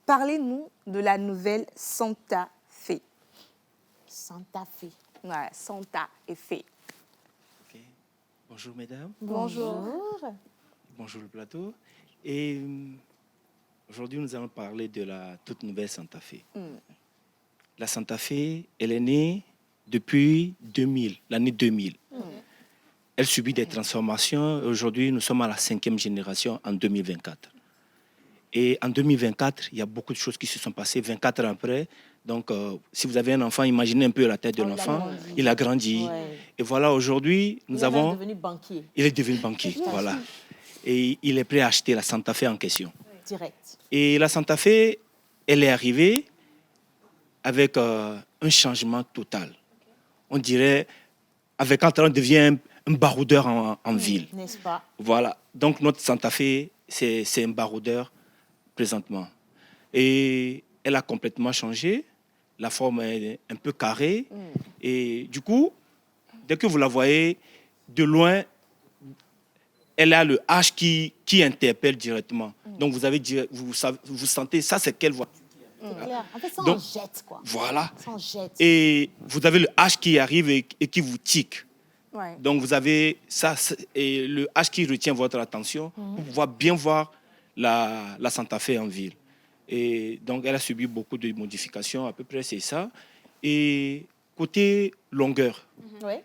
Parlez-nous de la nouvelle Santa Fe. Santa Fe. Ouais, Santa Fe. Okay. Bonjour, mesdames. Bonjour. Bonjour, le plateau. Et aujourd'hui, nous allons parler de la toute nouvelle Santa Fe. La Santa Fe, elle est née depuis 2000, l'année 2000. Elle subit des transformations. Aujourd'hui, nous sommes à la 5e génération en 2024. Et en 2024, il y a beaucoup de choses qui se sont passées 24 ans après. Donc, si vous avez un enfant, imaginez un peu la tête de l'enfant. Il a grandi. Ouais. Et voilà, aujourd'hui, il est devenu banquier. Il est devenu banquier, voilà. Et il est prêt à acheter la Santa Fe en question. Direct. Et la Santa Fe, elle est arrivée avec un changement total. On dirait, avec quand on devient un baroudeur en ville. N'est-ce pas? Voilà. Donc, notre Santa Fe, c'est un baroudeur présentement. Et elle a complètement changé. La forme est un peu carrée. Et du coup, dès que vous la voyez de loin, elle a le H qui interpelle directement. Donc, vous sentez, ça, c'est quelle voiture? Clair. En fait, ça en jette, quoi. Voilà. Ça en jette. Et vous avez le H qui arrive et qui vous tique. Ouais. Donc, vous avez ça, et le H qui retient votre attention pour pouvoir bien voir la Santa Fe en ville. Et donc, elle a subi beaucoup de modifications, à peu près, c'est ça. Et côté longueur,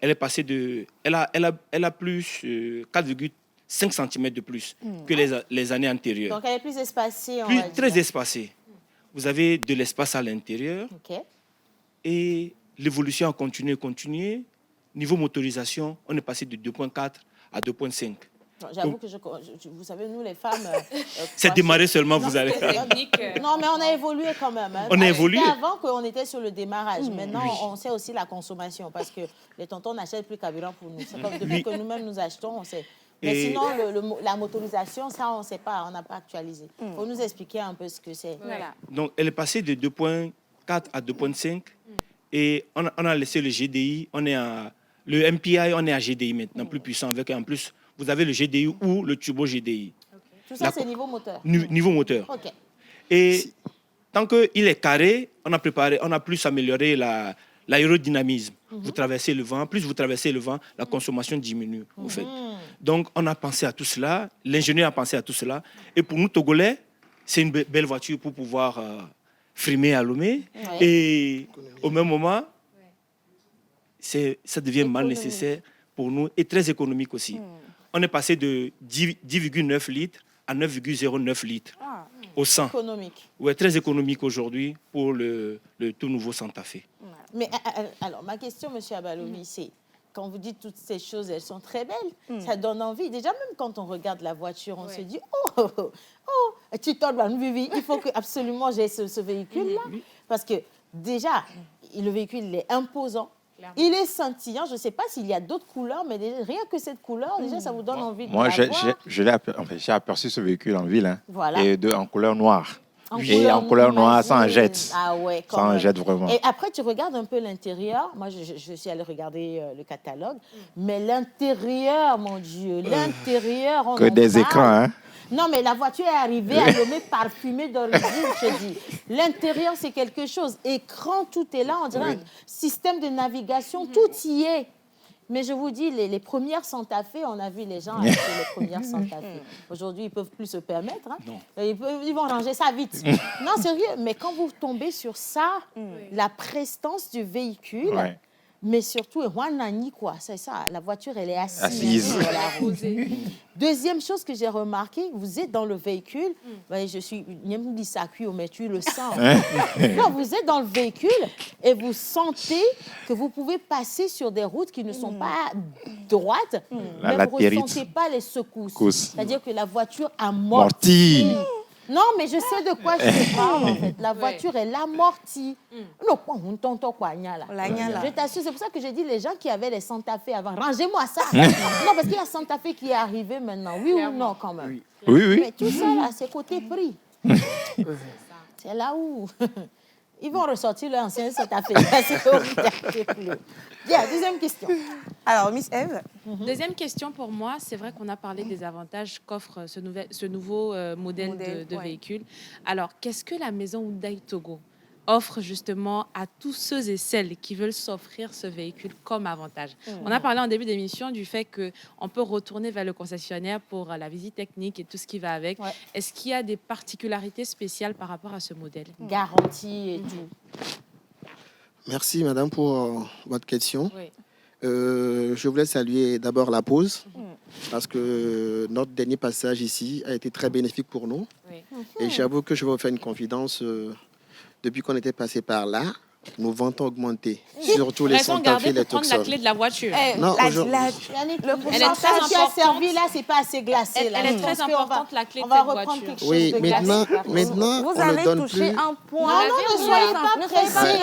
elle est passée de... Elle a plus 4,5 cm de plus que les années antérieures. Donc, elle est plus espacée, très espacée. Vous avez de l'espace à l'intérieur. Okay. Et l'évolution a continué. Niveau motorisation, on est passé de 2.4 à 2.5. J'avoue que vous savez, nous, les femmes... c'est démarré seulement, vous allez... Non, mais on a évolué quand même. Hein. On a évolué. Avant qu'on était sur le démarrage. Maintenant, on sait aussi la consommation parce que les tontons n'achètent plus carburant pour nous. C'est comme depuis que nous-mêmes nous achetons, on sait. Mais sinon, la motorisation, ça, on ne sait pas, on n'a pas actualisé. Il faut nous expliquer un peu ce que c'est. Voilà. Donc, elle est passée de 2.4 à 2.5 Et on a laissé le GDI, le MPI, on est à GDI maintenant, plus puissant. Avec en plus, vous avez le GDI ou le turbo GDI. Tout ça, c'est niveau moteur. Niveau moteur. OK. Et tant qu'il est carré, on a plus amélioré l'aérodynamisme. Vous traversez le vent, plus vous traversez le vent, la consommation diminue, en fait. Donc, on a pensé à tout cela, l'ingénieur a pensé à tout cela. Et pour nous, Togolais, c'est une belle voiture pour pouvoir frimer à Lomé. Ouais. Et au même moment, ça devient mal nécessaire pour nous et très économique aussi. On est passé de 10,9 litres à 9,09 litres au 100. Économique. Oui, très économique aujourd'hui pour le tout nouveau Santa Fe. Mais alors, ma question, M. Abalobi, c'est, quand vous dites toutes ces choses, elles sont très belles, ça donne envie. Déjà, même quand on regarde la voiture, on se dit, tu t'en vas, il faut que absolument j'ai ce véhicule-là. Parce que déjà, le véhicule il est imposant. Il est scintillant. Je ne sais pas s'il y a d'autres couleurs, mais déjà, rien que cette couleur, déjà, ça vous donne envie de l'avoir. Moi, j'ai aperçu ce véhicule en ville, voilà. Et en couleur noire. En couleur noire, sans un jet. Ah ouais, sans un jet, vraiment. Et après, tu regardes un peu l'intérieur. Moi, je suis allée regarder le catalogue. Mais l'intérieur, mon Dieu, l'intérieur, on que des écrans, hein. Non, mais la voiture est arrivée à Lomé parfumée d'origine, je dis. L'intérieur, c'est quelque chose. Écran, tout est là. On dirait un système de navigation, tout y est. Mais je vous dis, les premières Santa Fe, on a vu les gens acheter les premières Santa Fe. Aujourd'hui, ils ne peuvent plus se permettre. Hein. Ils vont ranger ça vite. Non, sérieux. Mais quand vous tombez sur ça, la prestance du véhicule... Mais surtout, quoi, c'est ça, la voiture, elle est assise. Sur la route. Deuxième chose que j'ai remarqué, vous êtes dans le véhicule, je suis mais tu le sens. Non, vous êtes dans le véhicule et vous sentez que vous pouvez passer sur des routes qui ne sont pas droites, mais vous ne ressentez pas les secousses. C'est-à-dire que la voiture amortit. Non, mais je sais de quoi je parle, en fait. La voiture, elle amortit. Non, on t'entend quoi, Nyala. Je t'assure, c'est pour ça que j'ai dit les gens qui avaient les Santa Fe avant, rangez-moi ça. Non, parce qu'il y a Santa Fe qui est arrivé maintenant. Oui ou non, quand même? Oui. Mais tout ça, là, c'est côté prix. C'est là où... Ils vont ressortir leur ancien Santa Fe. Bien, deuxième question. Alors, Miss Eve. Deuxième question pour moi, c'est vrai qu'on a parlé des avantages qu'offre ce nouveau modèle de véhicule. Alors, qu'est-ce que la maison Hyundai Togo offre justement à tous ceux et celles qui veulent s'offrir ce véhicule comme avantage? On a parlé en début d'émission du fait qu'on peut retourner vers le concessionnaire pour la visite technique et tout ce qui va avec. Est-ce qu'il y a des particularités spéciales par rapport à ce modèle? Garantie et tout. Merci, madame, pour votre question. Je voulais saluer d'abord la pause parce que notre dernier passage ici a été très bénéfique pour nous. Et j'avoue que je vais vous faire une confidence. Depuis qu'on était passé par là, nos ventes ont augmenté. Surtout les Santa Fe, les Tucson. La clé de la voiture. Non, le pourcentage qui a servi là, c'est pas assez glacé. Elle est très importante, la clé de cette voiture. Oui, maintenant, vous on allez ne donne toucher plus. un point. Non, ne soyez pas pressés.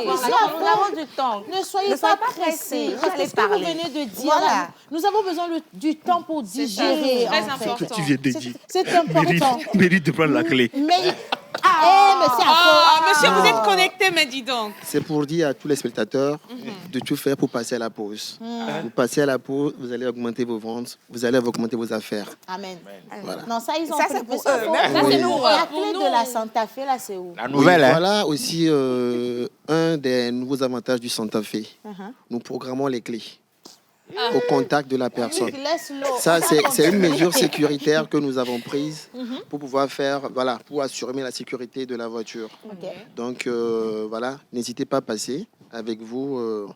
Nous avons du temps. Ne soyez pas pressés. C'est ce que vous venez de dire. Nous avons besoin du temps pour digérer. C'est très important. Tu viens de dire. C'est important. Mérite de prendre la clé. Mais monsieur, vous êtes connecté, mais dis donc. C'est pour dire à tous les spectateurs de tout faire pour passer à la pause. Vous passez à la pause, vous allez augmenter vos ventes, vous allez augmenter vos affaires. Amen. Voilà. Non, ça, ils ont Ça, c'est pour eux. La clé de la Santa Fe, là, c'est où? La nouvelle, oui, voilà aussi un des nouveaux avantages du Santa Fe. Nous programmons les clés au contact de la personne. Ça, c'est une mesure sécuritaire que nous avons prise pour pouvoir faire, voilà, pour assurer la sécurité de la voiture. Donc, voilà, n'hésitez pas à passer avec vous.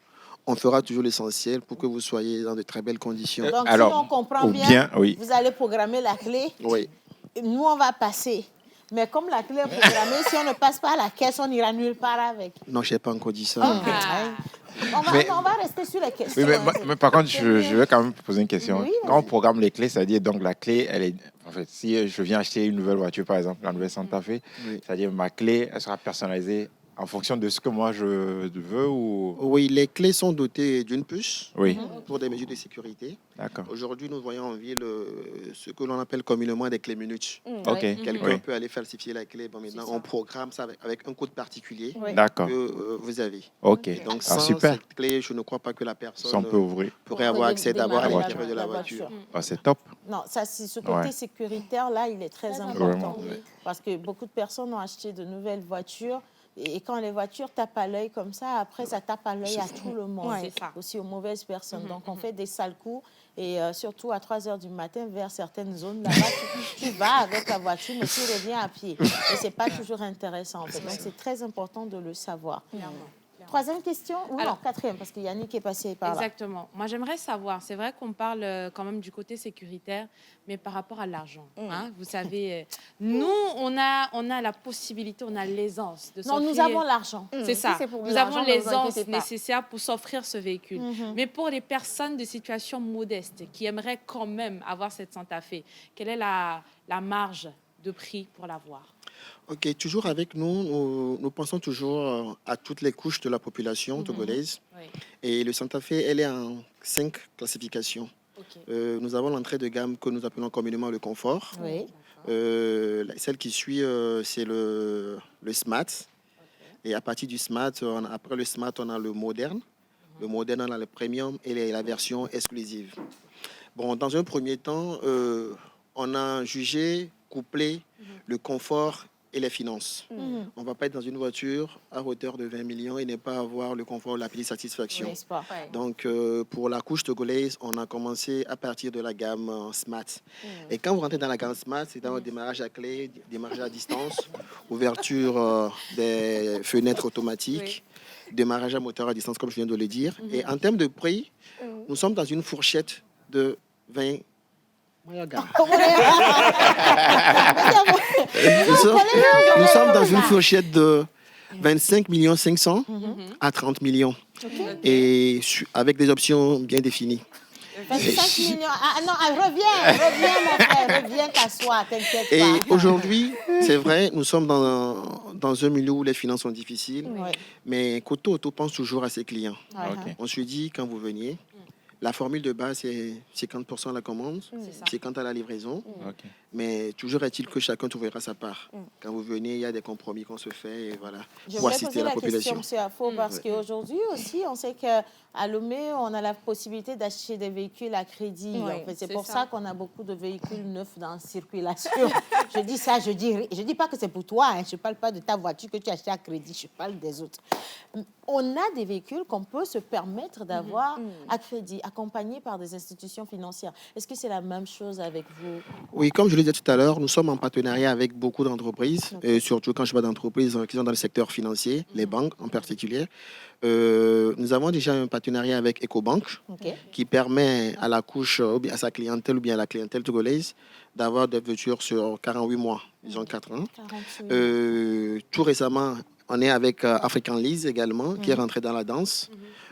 On fera toujours l'essentiel pour que vous soyez dans de très belles conditions. Donc, alors, si on comprend bien, vous allez programmer la clé. Oui. Nous, on va passer. Mais comme la clé est programmée, si on ne passe pas à la caisse, on n'ira nulle part avec. Non, je n'ai pas encore dit ça. On va rester sur les questions. Oui, mais par contre, je vais quand même poser une question. Oui, quand on programme les clés, c'est-à-dire donc la clé, elle est... En fait, si je viens acheter une nouvelle voiture, par exemple, la nouvelle Santa Fe, c'est-à-dire ma clé, elle sera personnalisée En fonction de ce que moi je veux ou... Oui, les clés sont dotées d'une puce Oui, pour des mesures de sécurité. d'accord. Aujourd'hui, nous voyons en ville ce que l'on appelle communément des clés minutes. Ok, Quelqu'un oui. peut aller falsifier la clé. Bon, maintenant, on programme ça avec un code particulier D'accord. que vous avez. Ok. Donc, Ah, sans super. cette clé, je ne crois pas que la Ça, personne on peut ouvrir. pourrait avoir accès d'abord à démarrer l'intérieur de la voiture. Ah, c'est top. Non, ça, ce côté Ouais. sécuritaire, là, il est très important. Vraiment, ouais. Parce que beaucoup de personnes ont acheté de nouvelles voitures. Et quand les voitures tapent à l'œil comme ça, après, ça tape à l'œil à tout le monde, C'est ça. aussi aux mauvaises personnes. Donc, on fait des sales coups. Et surtout à 3 heures du matin, vers certaines zones, là-bas, tu vas avec la voiture, mais tu reviens à pied. Et ce n'est pas toujours intéressant, en fait. Donc, c'est très important de le savoir. Troisième question, ou Alors, non, quatrième, parce qu'il y a Yannick qui est passé par là. Exactement. Moi, j'aimerais savoir, c'est vrai qu'on parle quand même du côté sécuritaire, mais par rapport à l'argent. Hein, vous savez, nous, on a la possibilité, on a l'aisance de Non, s'offrir... nous avons l'argent. C'est ça. Si c'est pour Nous l'argent, avons ne vous l'aisance inquiétez pas. nécessaire pour s'offrir ce véhicule. Mais pour les personnes de situation modeste qui aimeraient quand même avoir cette Santa Fe, quelle est la marge de prix pour l'avoir? Ok, toujours avec nous, nous pensons toujours à toutes les couches de la population togolaise. Oui. Et le Santa Fe, elle est en 5 classifications. Ok. Nous avons l'entrée de gamme que nous appelons communément le confort. Oui. Celle qui suit, c'est le Smart. Et à partir du Smart, après le Smart, on a le moderne. Le moderne, on a le premium et la version exclusive. Bon, dans un premier temps, on a jugé coupler le confort et les finances. On ne va pas être dans une voiture à hauteur de 20 millions et ne pas avoir le confort, la petite satisfaction. N'est-ce pas? Donc, pour la couche togolaise, on a commencé à partir de la gamme Smart. Et quand vous rentrez dans la gamme Smart, c'est dans le démarrage à clé, démarrage à distance, ouverture des fenêtres automatiques, démarrage à moteur à distance, comme je viens de le dire. Et en termes de prix, nous sommes dans une fourchette de 20. Nous sommes dans une fourchette de 25 500 000 à 30 millions. Et avec des options bien définies. 25 millions. Ah non, reviens mon frère, reviens t'asseoir, t'inquiète pas. Et aujourd'hui, c'est vrai, nous sommes dans un milieu où les finances sont difficiles, Ouais. mais Koto Auto pense toujours à ses clients. Ouais. Ok. On se dit, quand vous veniez, la formule de base, c'est 50% à la commande, 50% à la livraison. Ok. Mais toujours est-il que chacun trouvera sa part. Quand vous venez, il y a des compromis qu'on se fait et voilà, Je pour voulais assister poser la la question, population. M. Afo, parce qu'aujourd'hui aussi, on sait qu'à Lomé, on a la possibilité d'acheter des véhicules à crédit. Oui, En fait, c'est c'est pour ça. ça qu'on a beaucoup de véhicules neufs dans circulation. Je dis ça, je dis pas que c'est pour toi. Hein. Je ne parle pas de ta voiture que tu as achetée à crédit. Je parle des autres. On a des véhicules qu'on peut se permettre d'avoir à crédit, accompagnés par des institutions financières. Est-ce que c'est la même chose avec vous? Oui, comme je le disais tout à l'heure, nous sommes en partenariat avec beaucoup d'entreprises, et surtout quand je parle d'entreprises qui sont dans le secteur financier, les banques en particulier. Nous avons déjà un partenariat avec EcoBank OK. qui permet à la couche, ou bien à sa clientèle ou bien à la clientèle togolaise d'avoir des voitures sur 48 mois, disons 4 ans. 48. Tout récemment, on est avec African Lease également, qui est rentré dans la danse.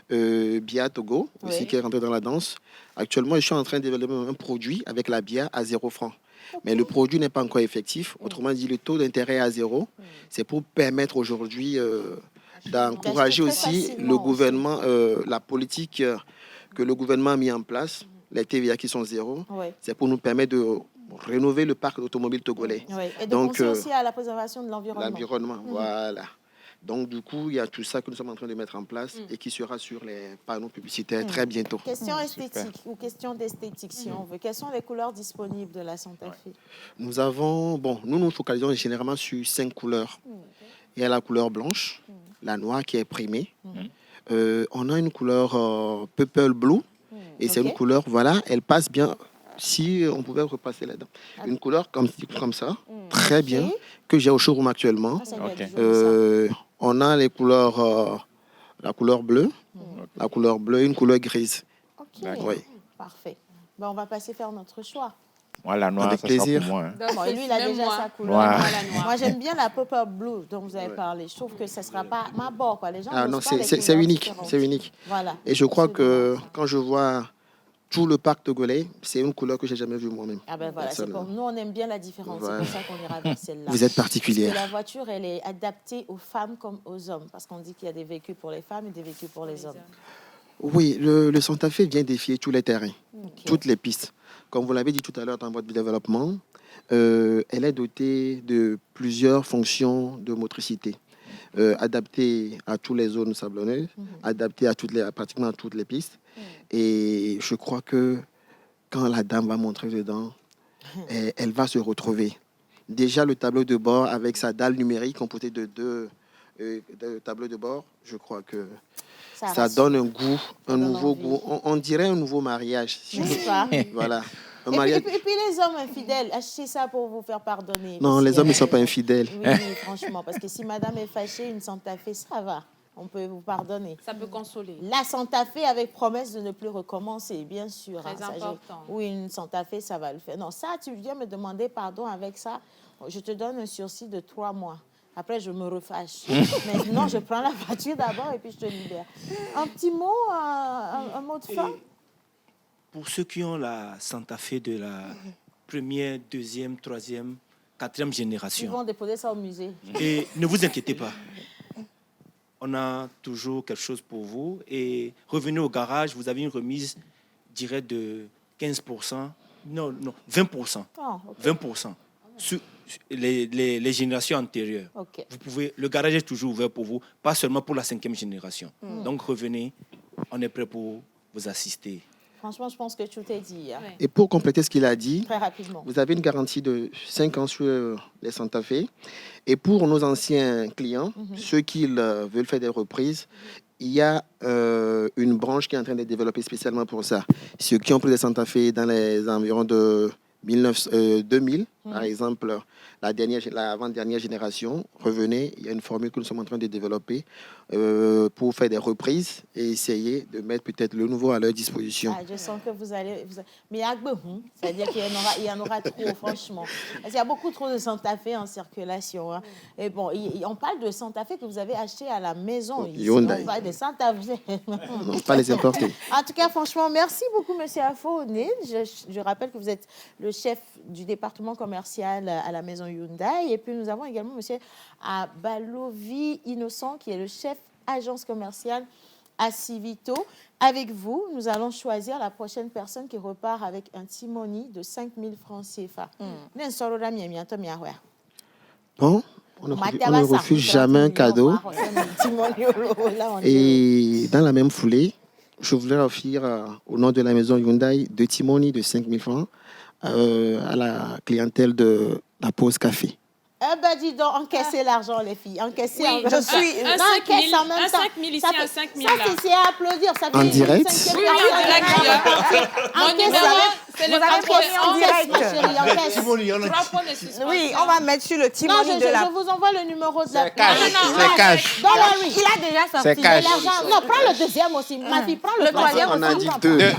Bia Togo aussi, Oui. qui est rentré dans la danse. Actuellement, je suis en train de développer un produit avec la Bia à 0 francs. Mais le produit n'est pas encore effectif. Autrement dit, le taux d'intérêt est à 0. C'est pour permettre aujourd'hui d'encourager D'acheter très aussi facilement le gouvernement, la politique que le gouvernement a mis en place, les TVA qui sont 0. Oui. C'est pour nous permettre de rénover le parc automobile togolais. Oui. Et de Donc, penser aussi à la préservation de l'environnement. L'environnement, voilà. Donc, du coup, il y a tout ça que nous sommes en train de mettre en place et qui sera sur les panneaux publicitaires très bientôt. Question esthétique ou question d'esthétique, si on veut. Quelles sont les couleurs disponibles de la Santa Fe? Nous avons, nous nous focalisons généralement sur 5 couleurs. Il y a la couleur blanche, la noire qui est primée. On a une couleur purple blue et c'est une couleur, voilà, elle passe bien. Si on pouvait repasser là-dedans. Une couleur comme ça, très bien, que j'ai au showroom actuellement. Ça doit être Ok. joli, ça. On a les couleurs, la couleur bleue, une couleur grise. OK. Oui. Parfait. Ben, on va passer faire notre choix. Moi, la noire, Avec ça sera plaisir. pour moi. Hein. Bon, et lui, il a Même déjà moi. sa couleur. Ouais. La noire. Moi, j'aime bien la purple blue dont vous avez parlé. Je trouve que ce ne sera pas ma bord, quoi. Les gens Ah n'osent non, pas les c'est couleurs unique, différentes. c'est unique. Voilà. Et je crois que Absolument. quand je vois tout le parc togolais, c'est une couleur que j'ai jamais vue moi-même. Ah ben voilà, c'est pour nous, on aime bien la différence. Voilà. C'est pour ça qu'on ira vers celle-là. Vous êtes particulière. Parce que la voiture, elle est adaptée aux femmes comme aux hommes. Parce qu'on dit qu'il y a des véhicules pour les femmes et des véhicules pour les hommes. Oui, le Santa Fe vient défier tous les terrains, Okay. toutes les pistes. Comme vous l'avez dit tout à l'heure dans votre développement, elle est dotée de plusieurs fonctions de motricité. Adaptée à toutes les zones sablonneuses, adaptée à pratiquement à toutes les pistes. Et je crois que quand la dame va montrer dedans, elle va se retrouver. Déjà, le tableau de bord avec sa dalle numérique composée de deux tableaux de bord, je crois que ça donne un goût, un nouveau goût. On dirait un nouveau mariage. N'est-ce pas? Voilà. Et puis les hommes infidèles, achetez ça pour vous faire pardonner. Non, les hommes ne sont pas infidèles. Oui, franchement, parce que si madame est fâchée, une Santa Fe, ça va. On peut vous pardonner. Ça peut consoler. La Santa Fe avec promesse de ne plus recommencer, bien sûr. Très important. Oui, une Santa Fe, ça va le faire. Non, ça, tu viens me demander pardon avec ça. Je te donne un sursis de 3 mois. Après, je me refâche. Mais non, je prends la voiture d'abord et puis je te libère. Un petit mot, un mot de fin? Pour ceux qui ont la Santa Fe de la première, deuxième, troisième, quatrième Ils génération, vont déposer ça au musée. et ne vous inquiétez pas. On a toujours quelque chose pour vous. Et revenez au garage, vous avez une remise, je dirais, de 15%. Non, 20%. Oh, ok. 20% sur les générations antérieures. Ok. Vous pouvez, le garage est toujours ouvert pour vous, pas seulement pour la 5e génération. Donc revenez, on est prêt pour vous assister. Franchement, je pense que tout est dit. Hein. Ouais. Et pour compléter ce qu'il a dit, Très rapidement. vous avez une garantie de 5 ans sur les Santa Fe. Et pour nos anciens clients, ceux qui veulent faire des reprises, il y a une branche qui est en train de développer spécialement pour ça. Ceux qui ont pris des Santa Fe dans les environs de 2000, par exemple, la avant-dernière génération, revenez, il y a une formule que nous sommes en train de développer pour faire des reprises et essayer de mettre peut-être le nouveau à leur disposition. Ah, je sens que vous allez... Mais il y a c'est-à-dire qu'il y en aura trop, franchement. Parce qu'il y a beaucoup trop de Santa Fe en circulation. Hein. Et bon, on parle de Santa Fe que vous avez acheté à la maison. Ici. Hyundai. On parle de Santa Fe. Non, pas les importer. En tout cas, franchement, merci beaucoup, monsieur Afo-Onine. Je rappelle que vous êtes le chef du département commercial à la maison Hyundai. Et puis, nous avons également monsieur Abalovi Innocent, qui est le chef agence commerciale à Civito. Avec vous, nous allons choisir la prochaine personne qui repart avec un timoni de 5 000 francs CFA. Bon, on ne refuse jamais un cadeau. Et dans la même foulée, je voudrais offrir au nom de la maison Hyundai 2 timonis de 5 000 francs à la clientèle de la pause café. Eh ben, dis donc, encaissez l'argent, les filles. Encaissez. Oui, Je suis... un 5 000, un 5 000 ici, un 5 000 là. Ça, c'est à applaudir. Ça En direct? Oui, en direct. Mon numéro, c'est le en direct. Ma chérie, encaisse. 3 points de suspension. Oui, on va mettre sur le Non, timoni de la... je vous envoie le numéro de la... C'est cash. C'est cash. Dans la rue. Il a déjà sorti. C'est cash. L'argent. Non, prends le deuxième aussi. Ma fille, prends le troisième. On a dit 2.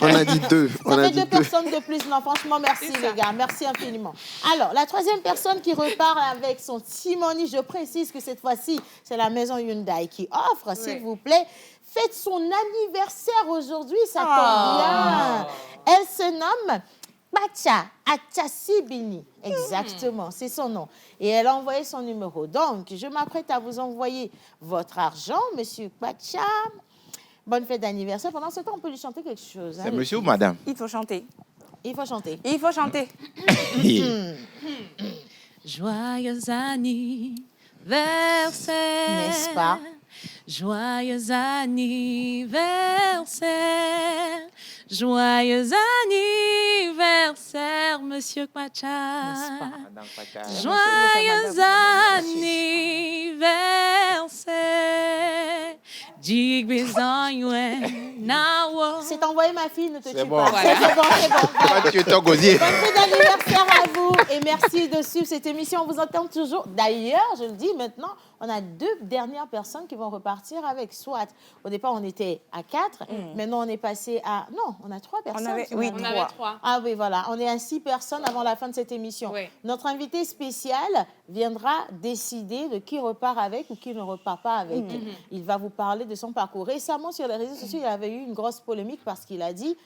On a dit 2. On Ça a fait dit 2 2. personnes de plus. Non, franchement, merci les gars. Merci infiniment. Alors, la troisième personne qui repart avec son timoni, je précise que cette fois-ci, c'est la maison Hyundai qui offre, s'il vous plaît. Fête son anniversaire aujourd'hui, ça tombe bien. Elle se nomme Pacha Achasibini. Exactement, c'est son nom. Et elle a envoyé son numéro. Donc, je m'apprête à vous envoyer votre argent, monsieur Pacha. Bonne fête d'anniversaire. Pendant ce temps, on peut lui chanter quelque chose. Hein, C'est monsieur ou madame? Il faut chanter. Il faut chanter. Il faut chanter. Joyeux anniversaire. N'est-ce pas? Joyeux anniversaire. Joyeux anniversaire, monsieur Pacha. N'est-ce pas? Joyeux anniversaire. C'est envoyé, ma fille, ne te tue bon. pas. Voilà. C'est bon, c'est bon. Tu es ton gosier. Bonne fête d'anniversaire à vous et merci de suivre cette émission. On vous entend toujours. D'ailleurs, je le dis maintenant, on a 2 dernières personnes qui vont repartir avec soit. Au départ, on était à 4. Maintenant, on est passé à... Non, on a 3 personnes. avait- finalement. oui, On avait 3. Ah oui, voilà. On est à 6 personnes avant la fin de cette émission. Oui. Notre invité spécial viendra décider de qui repart avec ou qui ne repart pas avec. Il va vous parler de son parcours. Récemment, sur les réseaux sociaux, il y avait eu une grosse polémique parce qu'il a dit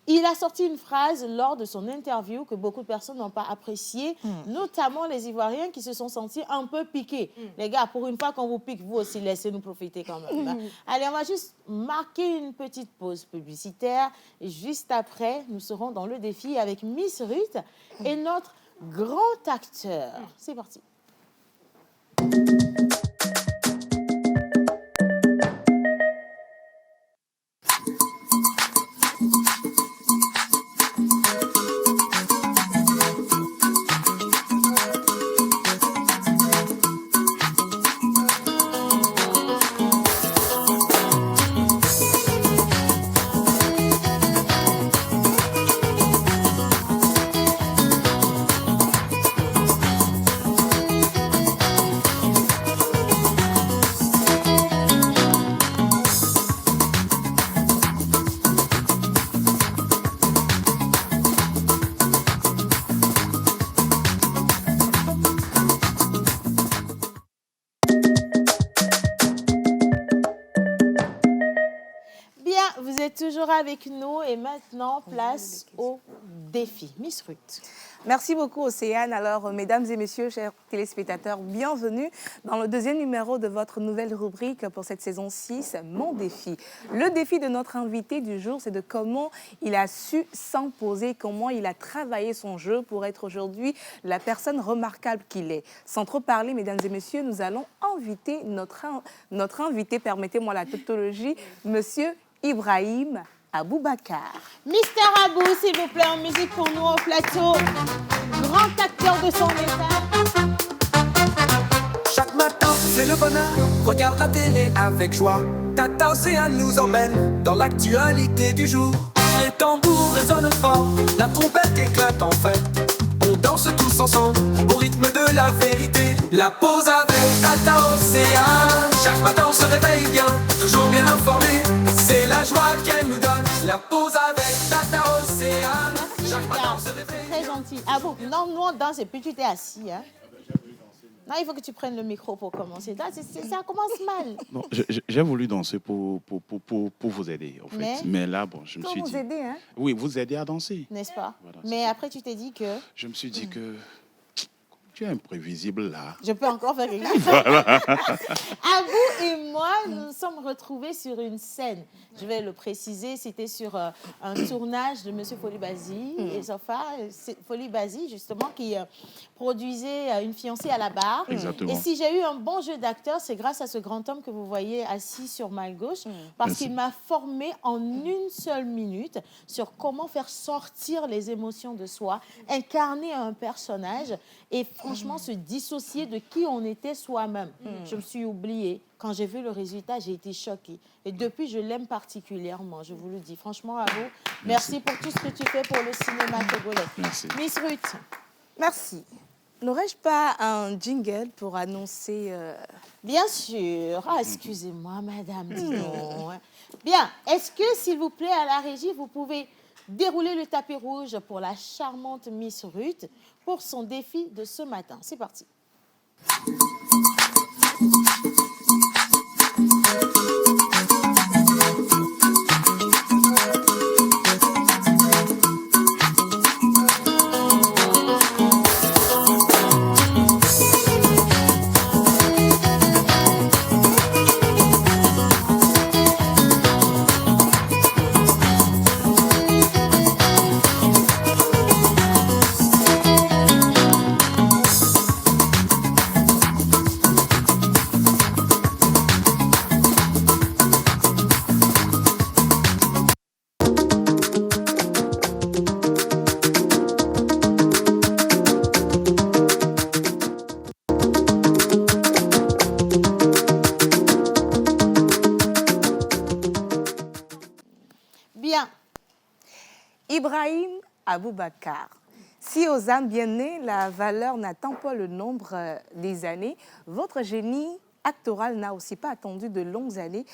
Il a sorti une phrase lors de son interview que beaucoup de personnes n'ont pas appréciée, notamment les Ivoiriens qui se sont sentis un peu piqués. Les gars, pour une fois qu'on vous pique, vous aussi, laissez-nous profiter quand même. Hein. Allez, on va juste marquer une petite pause publicitaire. Et juste après, nous serons dans le défi avec Miss Ruth et notre grand acteur. C'est parti. Vous êtes toujours avec nous et maintenant, place au défi. Miss Ruth. Merci beaucoup, Océane. Alors, mesdames et messieurs, chers téléspectateurs, bienvenue dans le deuxième numéro de votre nouvelle rubrique pour cette saison 6, Mon défi. Le défi de notre invité du jour, c'est de comment il a su s'imposer, comment il a travaillé son jeu pour être aujourd'hui la personne remarquable qu'il est. Sans trop parler, mesdames et messieurs, nous allons inviter notre invité, permettez-moi la tautologie, Monsieur Ibrahim Aboubacar. Mister Abou, s'il vous plaît, en musique pour nous au plateau. Grand acteur de son état. Chaque matin, c'est le bonheur. Regarde la télé avec joie. Tata Océane nous emmène dans l'actualité du jour. Les tambours résonnent fort, la trompette éclate en fête. On danse tous ensemble au rythme de la vérité. La pause avec Tata Océane. Chaque matin on se réveille bien, toujours bien informé. C'est la joie qu'elle nous donne. La pause avec Tata Océane. Chaque matin on se réveille. Très gentil. Ah bon, non, nous on danse et puis tu t'es assis. Hein? Non, il faut que tu prennes le micro pour commencer. Là, ça commence mal. Non, j'ai voulu danser pour vous aider, en fait. Mais là, bon, je me suis dit... Pour vous aider, hein? Oui, vous aider à danser. N'est-ce pas? Voilà, mais après, tu t'es dit que... Je me suis dit que... Tu es imprévisible, là. Je peux encore faire quelque chose. Voilà. Abou et moi, nous nous sommes retrouvés sur une scène. Je vais le préciser, c'était sur un tournage de Monsieur Folibazi et Sofa. Folibazi, justement, qui produisait Une fiancée à la barre. Exactement. Et si j'ai eu un bon jeu d'acteur, c'est grâce à ce grand homme que vous voyez assis sur ma gauche, parce qu'il m'a formé en une seule minute sur comment faire sortir les émotions de soi, incarner un personnage et franchement se dissocier de qui on était soi-même. Je me suis oubliée. Quand j'ai vu le résultat, j'ai été choquée. Et depuis, je l'aime particulièrement, je vous le dis. Franchement, à vous, merci pour tout ce que tu fais pour le cinéma togolais. Merci. Miss Ruth. Merci. N'aurais-je pas un jingle pour annoncer... Bien sûr. Ah, excusez-moi, madame, dis donc. Bien. Est-ce que, s'il vous plaît, à la régie, vous pouvez dérouler le tapis rouge pour la charmante Miss Ruth pour son défi de ce matin. C'est parti. Ibrahim Aboubacar. Si aux âmes bien nées, la valeur n'attend pas le nombre des années, votre génie actoral n'a aussi pas attendu de longues années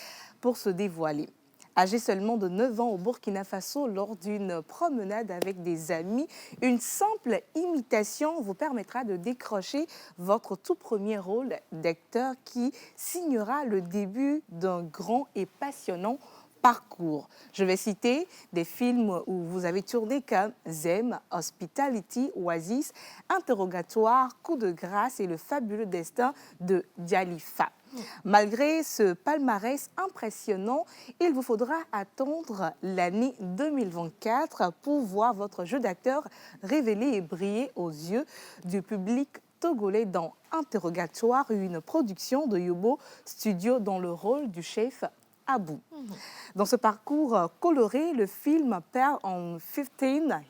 pour se dévoiler. Âgé seulement de 9 ans au Burkina Faso, lors d'une promenade avec des amis, une simple imitation vous permettra de décrocher votre tout premier rôle d'acteur qui signera le début d'un grand et passionnant parcours. Je vais citer des films où vous avez tourné comme Zem, Hospitality, Oasis, Interrogatoire, Coup de grâce et Le fabuleux destin de Dialifa. Malgré ce palmarès impressionnant, il vous faudra attendre l'année 2024 pour voir votre jeu d'acteur révéler et briller aux yeux du public togolais dans Interrogatoire, une production de Yobo Studio dans le rôle du chef Abou. Dans ce parcours coloré, le film Pearl on 15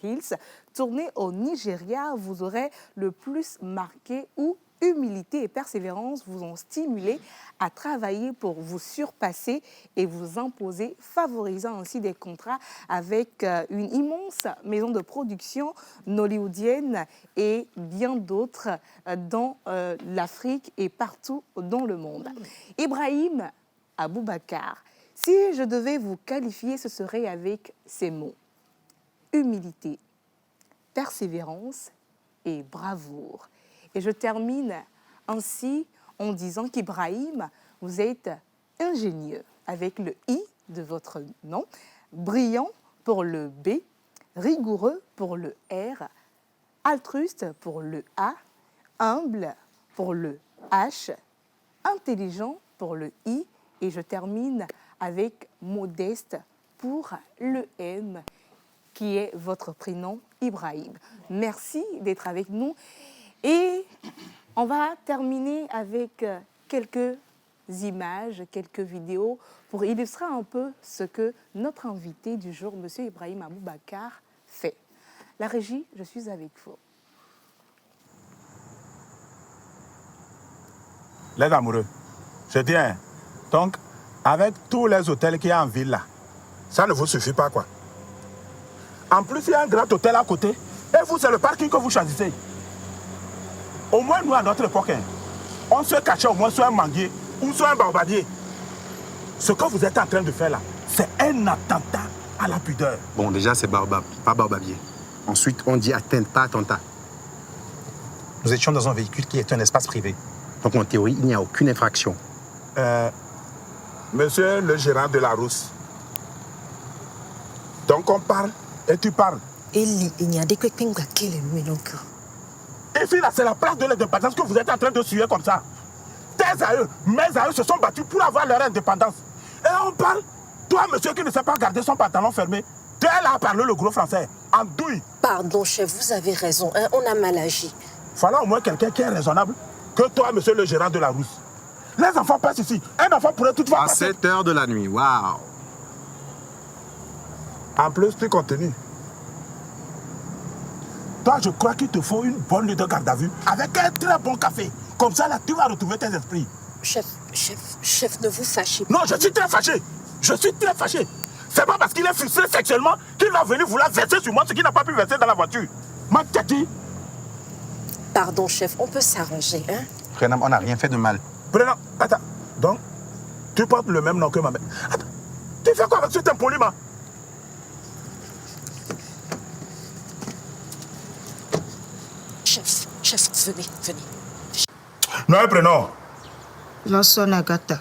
Hills, tourné au Nigeria, vous aurez le plus marqué où humilité et persévérance vous ont stimulé à travailler pour vous surpasser et vous imposer, favorisant ainsi des contrats avec une immense maison de production nollywoodienne et bien d'autres dans l'Afrique et partout dans le monde. Ibrahim Aboubacar, si je devais vous qualifier, ce serait avec ces mots: humilité, persévérance et bravoure. Et je termine ainsi en disant qu'Ibrahim, vous êtes ingénieux avec le I de votre nom, brillant pour le B, rigoureux pour le R, altruiste pour le A, humble pour le H, intelligent pour le I, et je termine avec modeste pour le M, qui est votre prénom, Ibrahim. Merci d'être avec nous. Et on va terminer avec quelques images, quelques vidéos pour illustrer un peu ce que notre invité du jour, M. Ibrahim Aboubacar, fait. La régie, je suis avec vous. Les amoureux, je dis, donc, avec tous les hôtels qu'il y a en ville là, ça ne vous suffit pas, quoi. En plus, il y a un grand hôtel à côté, et vous, c'est le parking que vous choisissez. Au moins, nous, à notre époque, on se cachait au moins sur un manguier ou sur un barbadier. Ce que vous êtes en train de faire là, c'est un attentat à la pudeur. Bon, déjà, c'est barbare, pas barbabier. Ensuite, on dit atteinte, pas attentat. Nous étions dans un véhicule qui est un espace privé. Donc, en théorie, il n'y a aucune infraction. Monsieur le gérant de la Rousse. Donc, on parle et tu parles. Et puis là, c'est la place de l'indépendance que vous êtes en train de suivre comme ça. Tes aïeux, mes aïeux se sont battus pour avoir leur indépendance. Et on parle, toi, monsieur qui ne sait pas garder son pantalon fermé, tu es là à parler le gros français, en douille. Pardon, chef, vous avez raison, hein, on a mal agi. Voilà au moins quelqu'un qui est raisonnable que toi, monsieur le gérant de la Rousse. Les enfants passent ici. Un enfant pourrait toutefois passer. À 7 heures de la nuit, waouh. En plus, tu continues. Toi, je crois qu'il te faut une bonne nuit de garde à vue avec un très bon café. Comme ça, là, tu vas retrouver tes esprits. Chef, ne vous fâchez pas. Non, je suis très fâché. Je suis très fâché. C'est pas parce qu'il est frustré sexuellement qu'il va venir vouloir verser sur moi ce qu'il n'a pas pu verser dans la voiture. Ma tati. Pardon, chef, on peut s'arranger, hein? Prénom, on n'a rien fait de mal. Prénom, attends. Donc, tu portes le même nom que ma mère. Attends, tu fais quoi avec cet impoliment? Chef, venez. Non, un prénom. Je sonne Agatha.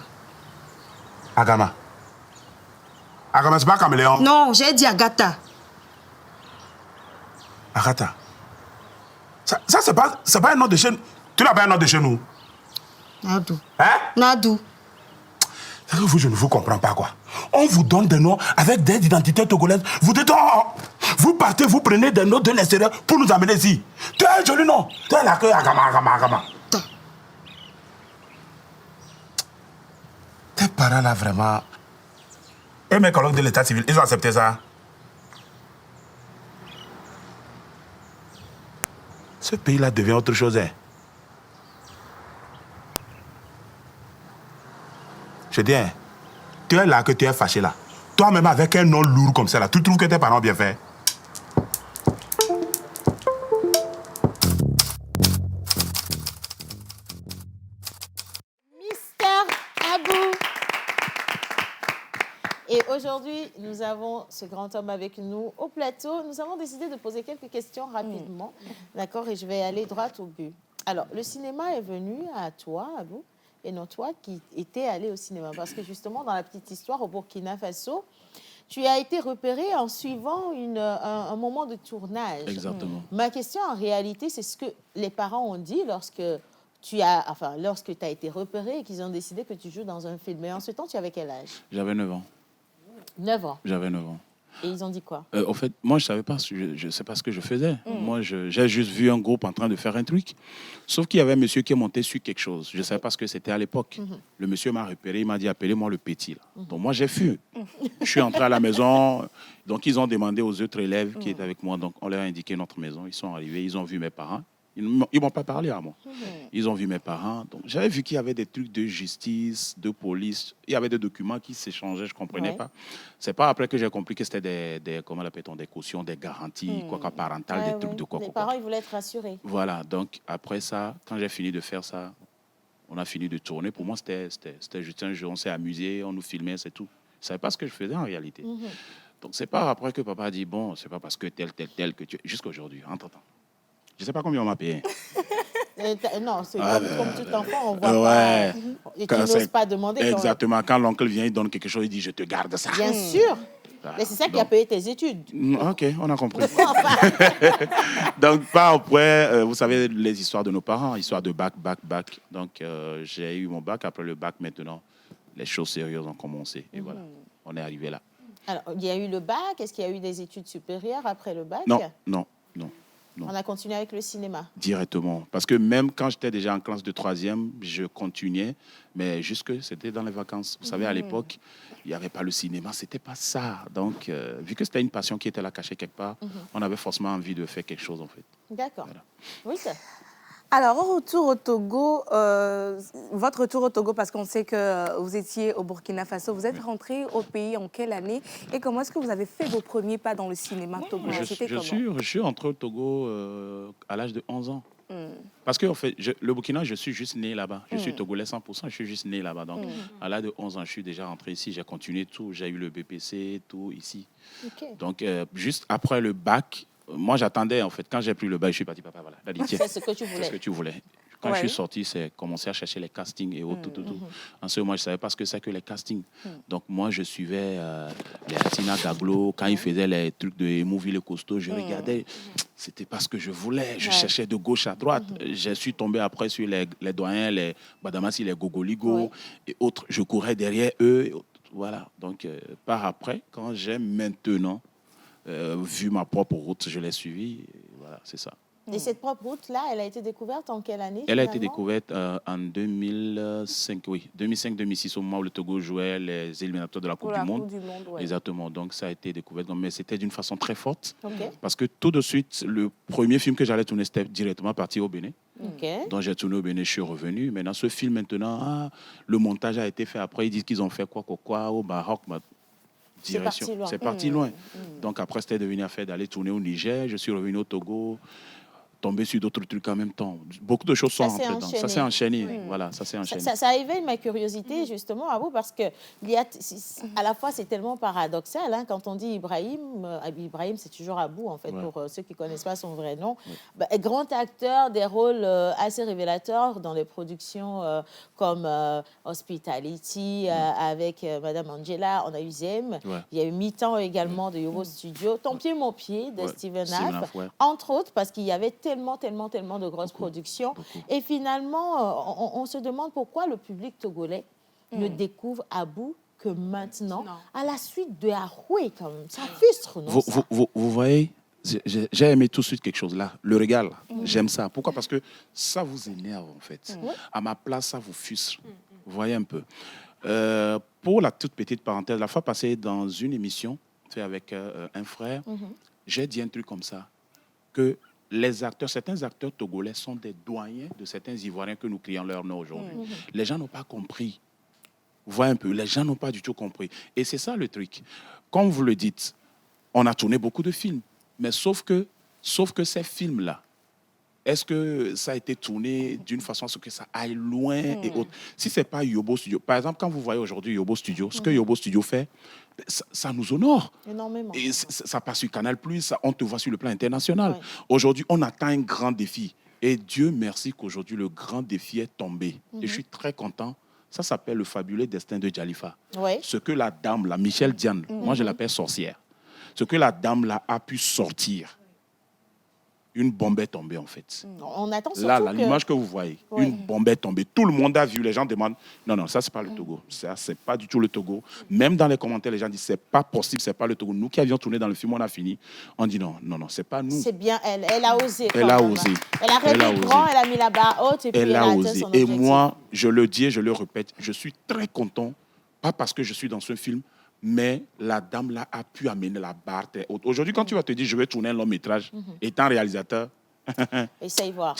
Agama. Agama, c'est pas Caméléon. Non, j'ai dit Agatha. Agatha. Ça c'est pas un nom de chez nous. Tu n'as pas un nom de chez nous? Nadou. Hein? Nadou. C'est que vous, je ne vous comprends pas, quoi. On vous donne des noms avec des identités togolaises. Vous dites, oh, vous partez, vous prenez des noms de l'extérieur pour nous amener ici. Tu as un joli nom. Tu es là que Agama. Tes parents, là, vraiment... Et mes collègues de l'état civil, ils ont accepté ça? Ce pays-là devient autre chose, hein. Je dis, hein, tu es là que tu es fâché là. Toi-même avec un nom lourd comme ça là, tu trouves que tes parents ont bien fait? Mister Abou. Et aujourd'hui, nous avons ce grand homme avec nous au plateau. Nous avons décidé de poser quelques questions rapidement. D'accord, et je vais aller droit au but. Alors, le cinéma est venu à toi, Abou, et non toi qui étais allé au cinéma. Parce que justement, dans la petite histoire, au Burkina Faso, tu as été repéré en suivant un moment de tournage. Exactement. Ma question, en réalité, c'est ce que les parents ont dit lorsque tu as été repéré et qu'ils ont décidé que tu joues dans un film. Mais en ce temps, tu avais quel âge? J'avais 9 ans. 9 ans. J'avais 9 ans. Et ils ont dit quoi? En fait, moi, je savais pas, je sais pas ce que je faisais. Moi, j'ai juste vu un groupe en train de faire un truc. Sauf qu'il y avait un monsieur qui est monté sur quelque chose. Je ne savais pas ce que c'était à l'époque. Le monsieur m'a repéré, il m'a dit, appelez-moi le petit. Là. Donc, moi, j'ai fui. Je suis entré à la maison. Donc, ils ont demandé aux autres élèves qui étaient avec moi. Donc, on leur a indiqué notre maison. Ils sont arrivés, ils ont vu mes parents. Ils ne m'ont pas parlé à moi. Ils ont vu mes parents. Donc, j'avais vu qu'il y avait des trucs de justice, de police. Il y avait des documents qui s'échangeaient, je ne comprenais pas. C'est pas après que j'ai compris que c'était comment l'appelle-t-on, des cautions, des garanties, quoi, parentales, des trucs de quoi. Les parents, ils voulaient être rassurés. Voilà. Donc, après ça, quand j'ai fini de faire ça, on a fini de tourner. Pour moi, c'était juste un jeu. On s'est amusé, on nous filmait, c'est tout. Je ne savais pas ce que je faisais en réalité. Donc, c'est pas après que papa a dit, bon, c'est pas parce que tel que tu... Jusqu'à aujourd'hui, entre-temps. Je ne sais pas combien on m'a payé. Non, c'est comme tout enfant, on voit pas. Et tu n'oses pas demander. Exactement. Quand l'oncle vient, il donne quelque chose, il dit, je te garde ça. Bien sûr. Mais c'est ça qui a payé tes études. OK, on a compris. Donc, pas après, vous savez, les histoires de nos parents, histoire de bac. Donc, j'ai eu mon bac. Après le bac, maintenant, les choses sérieuses ont commencé. Et voilà, on est arrivé là. Alors, il y a eu le bac. Est-ce qu'il y a eu des études supérieures après le bac? Non. On a continué avec le cinéma. Directement. Parce que même quand j'étais déjà en classe de 3e, je continuais, mais jusque c'était dans les vacances. Vous savez, à l'époque, il n'y avait pas le cinéma, c'était pas ça. Donc, vu que c'était une passion qui était là cachée quelque part, on avait forcément envie de faire quelque chose, en fait. D'accord. Voilà. Oui, ça. Alors, au retour au Togo, votre retour au Togo, parce qu'on sait que vous étiez au Burkina Faso, vous êtes rentré au pays en quelle année? Et comment est-ce que vous avez fait vos premiers pas dans le cinéma togolais? Je suis rentré au Togo à l'âge de 11 ans. Parce que en fait, le Burkina, je suis juste né là-bas. Je suis togolais 100%, je suis juste né là-bas. Donc, à l'âge de 11 ans, je suis déjà rentré ici. J'ai continué tout. J'ai eu le BPC, tout ici. Okay. Donc, juste après le bac, moi, j'attendais, en fait. Quand j'ai pris le bac, je suis parti, papa, voilà. C'est ce que tu voulais. C'est ce que tu voulais. Quand je suis sorti, c'est commencer à chercher les castings et autres, tout. En ce moment, je ne savais pas ce que c'est que les castings. Donc, moi, je suivais les Tina Gaglo. Quand ils faisaient les trucs de Movie Le Costaud, je regardais. C'était pas ce que je voulais. Je cherchais de gauche à droite. Je suis tombé après sur les doyens, les Badamassi, les Gogoligo et autres. Je courais derrière eux. Et autres. Voilà. Donc, par après, quand j'ai maintenant vu ma propre route, je l'ai suivie. Voilà, c'est ça. Et cette propre route-là, elle a été découverte en quelle année? Elle a été découverte en 2005, oui. 2005-2006, au moment où le Togo jouait les éliminatoires de la Coupe du Monde. Exactement. Donc, ça a été découvert. Mais c'était d'une façon très forte. Parce que tout de suite, le premier film que j'allais tourner, c'était directement parti au Bénin. Donc, j'ai tourné au Bénin, je suis revenu. Maintenant, ce film, maintenant, le montage a été fait après. Ils disent qu'ils ont fait quoi au Maroc. C'est parti loin. Donc, après, c'était devenu affaire d'aller tourner au Niger. Je suis revenu au Togo, tombé sur d'autres trucs en même temps. Beaucoup de choses sont rentrées dedans. Ça s'est enchaîné. Voilà, ça s'est enchaîné. Ça éveille ma curiosité, justement, à vous, parce que à la fois, c'est tellement paradoxal. Hein, quand on dit Ibrahim, c'est toujours Abou, en fait, pour ceux qui ne connaissent pas son vrai nom. Grand acteur, des rôles assez révélateurs dans les productions comme Hospitality, avec Madame Angela, on a eu Zem. Il y a eu Mi-temps également de Yobo Studio. Ton pied, mon pied de Steven Aff, entre autres, parce qu'il y avait tellement de grosses productions. Et finalement, on se demande pourquoi le public togolais ne découvre Abou que maintenant, à la suite de Aroué, quand même. Ça frustre, non? Vous voyez, j'ai aimé tout de suite quelque chose là, le régal. J'aime ça. Pourquoi? Parce que ça vous énerve, en fait. À ma place, ça vous frustre. Vous voyez un peu. Pour la toute petite parenthèse, la fois passée, dans une émission faite avec un frère, j'ai dit un truc comme ça, que certains acteurs togolais sont des doyens de certains Ivoiriens que nous crions leur nom aujourd'hui. Les gens n'ont pas compris. Vous voyez un peu, les gens n'ont pas du tout compris. Et c'est ça le truc. Comme vous le dites, on a tourné beaucoup de films, mais sauf que ces films-là, est-ce que ça a été tourné d'une façon à ce que ça aille loin et autres? Si ce n'est pas Yobo Studio, par exemple, quand vous voyez aujourd'hui Yobo Studio, ce que Yobo Studio fait, ça nous honore. Énormément. Et ça passe sur Canal+, on te voit sur le plan international. Aujourd'hui, on attend un grand défi. Et Dieu merci qu'aujourd'hui, le grand défi est tombé. Et je suis très content. Ça s'appelle le fabuleux destin de Djalifa. Oui. Ce que la dame, la Michel Diane, moi je l'appelle sorcière. Ce que la dame là a pu sortir. Une bombe est tombée, en fait. On attend surtout là, l'image que vous voyez, une bombe est tombée. Tout le monde a vu. Les gens demandent, non, ça, c'est pas le Togo. Ça, c'est pas du tout le Togo. Même dans les commentaires, les gens disent, c'est pas possible, c'est pas le Togo. Nous qui avions tourné dans le film, on a fini. On dit, non, c'est pas nous. C'est bien elle. Elle a osé. Elle a osé. Elle a rêvé grand, elle a mis la barre haute et puis elle a atteint osé. son objectif. Et moi, je le dis et je le répète, je suis très content, pas parce que je suis dans ce film, mais la dame là a pu amener la barre très haute. Aujourd'hui, quand tu vas te dire, je vais tourner un long métrage, étant réalisateur, essaye voir.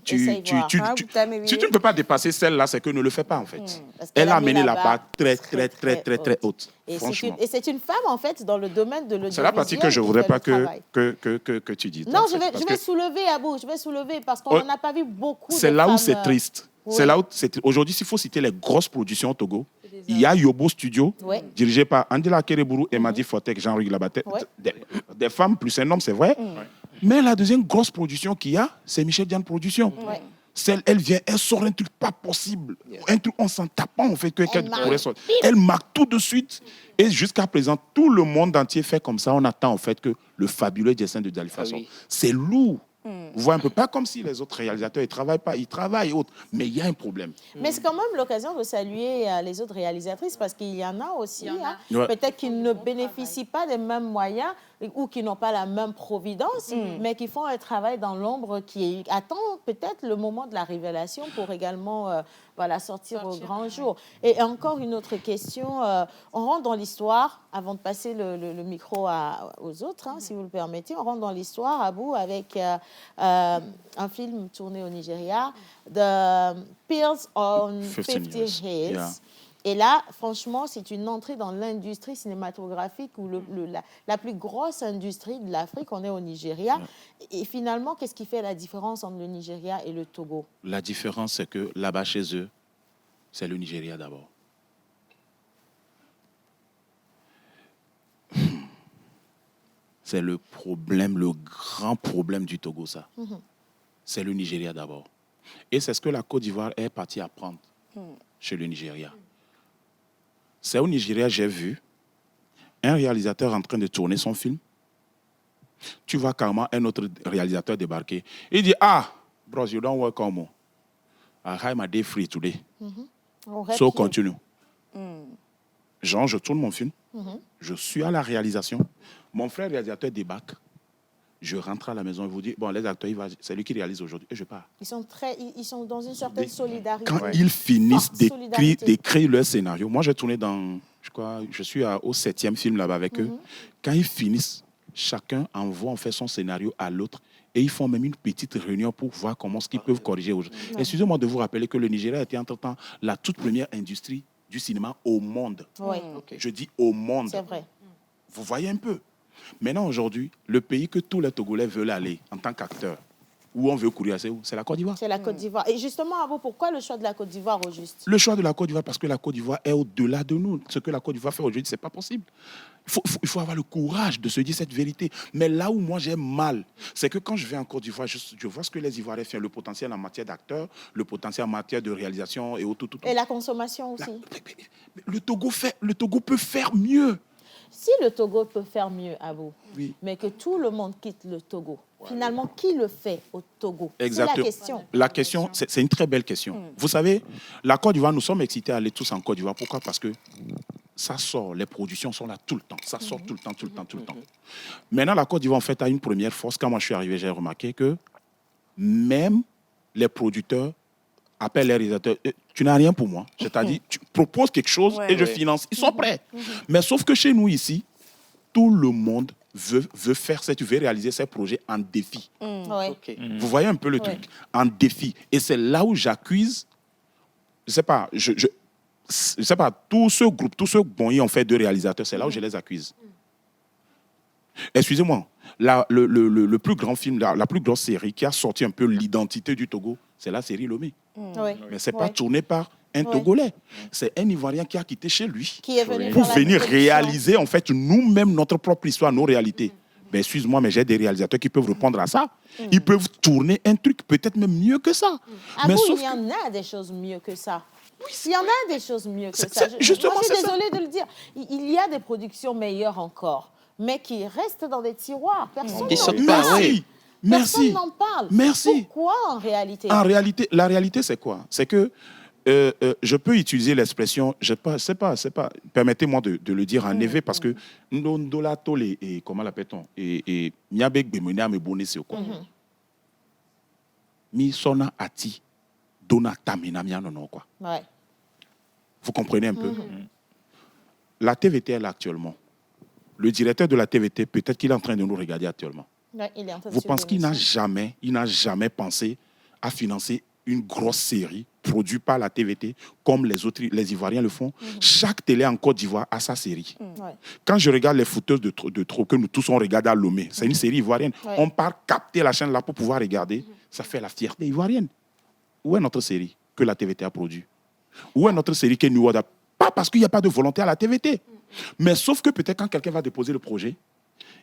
Tu ne peux pas dépasser celle-là, c'est que ne le fais pas en fait. Elle a amené la barre très haute. Franchement. Et c'est une femme en fait dans le domaine de l'audiovisuel. C'est la partie que je ne voudrais pas que tu dises. Non, je vais soulever, Abou, je vais soulever parce qu'on n'en a pas vu beaucoup. C'est là où c'est triste. C'est là où aujourd'hui, s'il faut citer les grosses productions au Togo, il y a Yobo Studio, dirigé par Andela Kereburu et Madi Fotek, Jean-Louis Labaté. Des femmes plus un homme, c'est vrai. Mais la deuxième grosse production qu'il y a, c'est Michel Diane Production. Elle vient, elle sort un truc pas possible. Un truc, on s'en tape pas, on fait que quelqu'un pourrait sortir. Elle marque tout de suite. Et jusqu'à présent, tout le monde entier fait comme ça. On attend en fait que le fabuleux dessin de Djalifa sorte. C'est lourd. Vous voyez un peu, pas comme si les autres réalisateurs, ils travaillent pas, ils travaillent autres, mais il y a un problème. Mais c'est quand même l'occasion de saluer les autres réalisatrices parce qu'il y en a aussi, peut-être qu'ils ne bénéficient pas des mêmes moyens ou qui n'ont pas la même providence, mais qui font un travail dans l'ombre qui attend peut-être le moment de la révélation pour également sortir au grand jour. Et encore une autre question, on rentre dans l'histoire, avant de passer le micro aux autres, si vous le permettez, on rentre dans l'histoire, Abou, avec un film tourné au Nigeria, The Pills on 50 Hills. Yeah. Et là, franchement, c'est une entrée dans l'industrie cinématographique ou la plus grosse industrie de l'Afrique. On est au Nigeria. Et finalement, qu'est-ce qui fait la différence entre le Nigeria et le Togo? La différence, c'est que là-bas, chez eux, c'est le Nigeria d'abord. C'est le problème, le grand problème du Togo, ça. C'est le Nigeria d'abord. Et c'est ce que la Côte d'Ivoire est partie apprendre chez le Nigeria. C'est au Nigeria, j'ai vu un réalisateur en train de tourner son film. Tu vois carrément un autre réalisateur débarquer. Il dit, bros, you don't work on me. I have my day free today. So continue. Genre, je tourne mon film. Je suis à la réalisation. Mon frère réalisateur débarque. Je rentre à la maison et vous dis, bon, les acteurs, c'est lui qui réalise aujourd'hui. Et je pars. Ils sont dans une certaine solidarité. Quand ils finissent d'écrire leur scénario, moi, j'ai tourné dans, je suis au 7e film là-bas avec eux. Quand ils finissent, chacun envoie en fait son scénario à l'autre et ils font même une petite réunion pour voir comment ce qu'ils peuvent corriger aujourd'hui. Excusez-moi de vous rappeler que le Nigeria était entre-temps la toute première industrie du cinéma au monde. Je dis au monde. C'est vrai. Vous voyez un peu. Maintenant, aujourd'hui, le pays que tous les Togolais veulent aller en tant qu'acteurs, où on veut courir, c'est la Côte d'Ivoire. C'est la Côte d'Ivoire. Et justement, Abou, pourquoi le choix de la Côte d'Ivoire au juste? Le choix de la Côte d'Ivoire, parce que la Côte d'Ivoire est au-delà de nous. Ce que la Côte d'Ivoire fait aujourd'hui, ce n'est pas possible. Il faut avoir le courage de se dire cette vérité. Mais là où moi j'ai mal, c'est que quand je vais en Côte d'Ivoire, je vois ce que les Ivoiriens font, le potentiel en matière d'acteurs, le potentiel en matière de réalisation et tout. Et la consommation aussi. Le Togo peut faire mieux. Si le Togo peut faire mieux, Abou, mais que tout le monde quitte le Togo, finalement, qui le fait au Togo? Exactement. C'est la question. La question, c'est une très belle question. Vous savez, la Côte d'Ivoire, nous sommes excités à aller tous en Côte d'Ivoire. Pourquoi? Parce que ça sort, les productions sont là tout le temps. Ça sort tout le temps. Maintenant, la Côte d'Ivoire, en fait, a une première force. Quand moi, je suis arrivé, j'ai remarqué que même les producteurs appellent les réalisateurs. Tu n'as rien pour moi. C'est-à-dire, tu proposes quelque chose et je finance. Ils sont prêts. Mais sauf que chez nous, ici, tout le monde veut réaliser ses projets en défi. Vous voyez un peu le truc? En défi. Et c'est là où j'accuse, je sais pas, tout ce groupe, tout ce bonnier en fait de réalisateurs, c'est là où je les accuse. Excusez-moi, le plus grand film, la plus grosse série qui a sorti un peu l'identité du Togo, c'est la série Lomé. Mais ce n'est pas tourné par un Togolais. C'est un Ivoirien qui a quitté chez lui qui est venu pour venir réaliser en fait nous-mêmes notre propre histoire, nos réalités. Ben, excuse-moi, mais j'ai des réalisateurs qui peuvent répondre à ça. Ils peuvent tourner un truc peut-être même mieux que ça. Ah bon, il y en a des choses mieux que ça. Oui, il y en a des choses mieux que ça. Justement, moi, je suis désolée de le dire. Il y a des productions meilleures encore, mais qui restent dans des tiroirs. Personne n'en parle. Merci. Personne n'en parle. Merci. Pourquoi en réalité? En réalité, la réalité, c'est quoi? C'est que je peux utiliser l'expression, c'est pas, permettez-moi de le dire en éveil, parce que Ndola Tole et comment l'appelle-t-on? Et Nyabek Bemena me bonne c'est quoi? Mi sona ati dona tamina mianono quoi. Ouais. Vous comprenez un peu? La TVT est là actuellement. Le directeur de la TVT, peut-être qu'il est en train de nous regarder actuellement. Ouais, il est en train de Vous pensez qu'il n'a surveiller jamais pensé à financer une grosse série produite par la TVT comme les Ivoiriens le font? Chaque télé en Côte d'Ivoire a sa série. Ouais. Quand je regarde les footeuses de trop que nous tous on regarde à Lomé, c'est une série ivoirienne. Ouais. On part capter la chaîne là pour pouvoir regarder. Ça fait la fierté ivoirienne. Où est notre série que la TVT a produite? Où est notre série que nous a... Pas parce qu'il n'y a pas de volonté à la TVT. Mais sauf que peut-être quand quelqu'un va déposer le projet,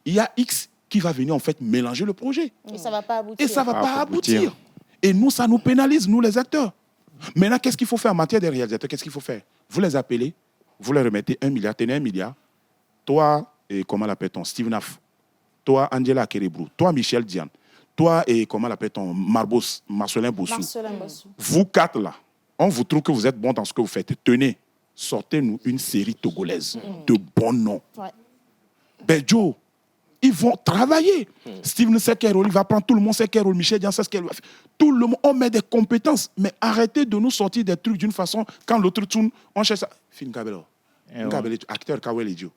il y a X qui va venir en fait mélanger le projet. Et ça ne va pas aboutir. Et ça ne va pas aboutir. Et nous, ça nous pénalise, nous les acteurs. Maintenant, qu'est-ce qu'il faut faire en matière de réalisateurs? Qu'est-ce qu'il faut faire? Vous les appelez, vous leur remettez 1 milliard, tenez 1 milliard. Toi, et comment l'appelle-t-on? Steve Naff. Toi, Angela Kerebrou. Toi, Michel Diane. Toi, et comment l'appelle-t-on? Marcelin Bossou. Vous quatre là, on vous trouve que vous êtes bon dans ce que vous faites. Tenez, sortez-nous une série togolaise de bons noms. Ouais. Ben Joe, ils vont travailler. Steven sait quel rôle il va prendre, tout le monde sait quel rôle, Michel Dian sait ce qu'elle va faire. Tout le monde, on met des compétences, mais arrêtez de nous sortir des trucs d'une façon, quand l'autre tourne, on cherche ça. Film Kabelo, acteur Kawel Edio.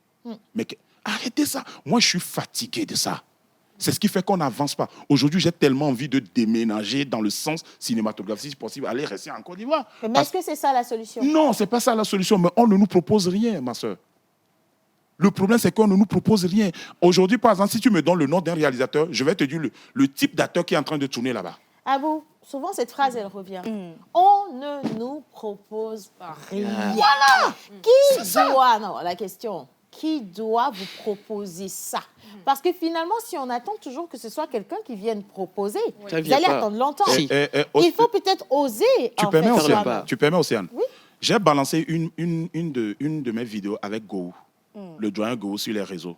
Mais arrêtez ça. Moi, je suis fatigué de ça. C'est ce qui fait qu'on n'avance pas. Aujourd'hui, j'ai tellement envie de déménager dans le sens cinématographique, si possible, aller rester en Côte d'Ivoire. Mais est-ce que c'est ça la solution? Non, ce n'est pas ça la solution, mais on ne nous propose rien, ma soeur. Le problème, c'est qu'on ne nous propose rien. Aujourd'hui, par exemple, si tu me donnes le nom d'un réalisateur, je vais te dire le type d'acteur qui est en train de tourner là-bas. Abou, souvent cette phrase, elle revient. On ne nous propose rien. Voilà. Qui doit, non, la question, qui doit vous proposer ça? Parce que finalement, si on attend toujours que ce soit quelqu'un qui vienne proposer, vous allez attendre longtemps. Il faut peut-être oser. Tu permets, Océane? Oui. J'ai balancé une de mes vidéos avec Gou, le doyen Gou sur les réseaux.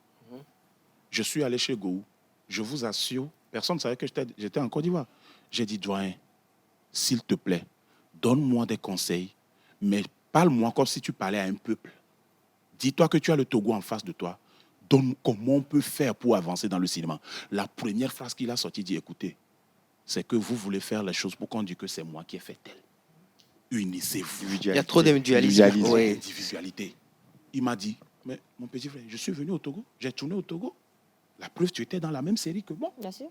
Je suis allé chez Gou. Je vous assure, personne ne savait que j'étais en Côte d'Ivoire. J'ai dit, doyen, s'il te plaît, donne-moi des conseils, mais parle-moi comme si tu parlais à un peuple. Dis-toi que tu as le Togo en face de toi. Donne comment on peut faire pour avancer dans le cinéma. La première phrase qu'il a sortie, dit, écoutez, c'est que vous voulez faire les choses pour qu'on dise que c'est moi qui ai fait tel. Unissez-vous. Il y a trop d'individualité. Il m'a dit, mais mon petit frère, je suis venu au Togo, j'ai tourné au Togo. La preuve, tu étais dans la même série que moi. Bien sûr.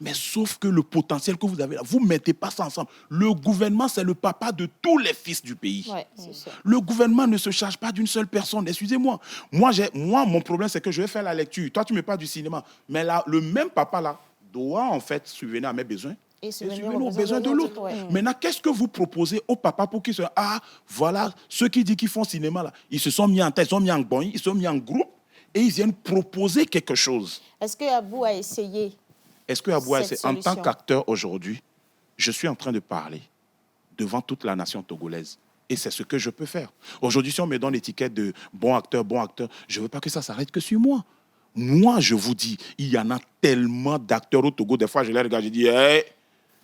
Mais sauf que le potentiel que vous avez là, vous ne mettez pas ça ensemble. Le gouvernement, c'est le papa de tous les fils du pays. Ouais, c'est sûr. Le gouvernement ne se charge pas d'une seule personne. Excusez-moi. Moi, mon problème, c'est que je vais faire la lecture. Toi, tu ne mets pas du cinéma. Mais là, le même papa là doit en fait subvenir à mes besoins. Et subvenir aux besoins de l'autre. Ouais. Maintenant, qu'est-ce que vous proposez au papa pour qu'il se... Ah, voilà, ceux qui disent qu'ils font cinéma là, ils se sont mis en tête, ils sont mis en bon, ils se sont mis en groupe et ils viennent proposer quelque chose. Est-ce que Abou a essayé? Est-ce que Abou a essayé? En tant qu'acteur aujourd'hui, je suis en train de parler devant toute la nation togolaise. Et c'est ce que je peux faire. Aujourd'hui, si on me donne l'étiquette de bon acteur, je ne veux pas que ça s'arrête que sur moi. Moi, je vous dis, il y en a tellement d'acteurs au Togo. Des fois, je les regarde, je dis, hey,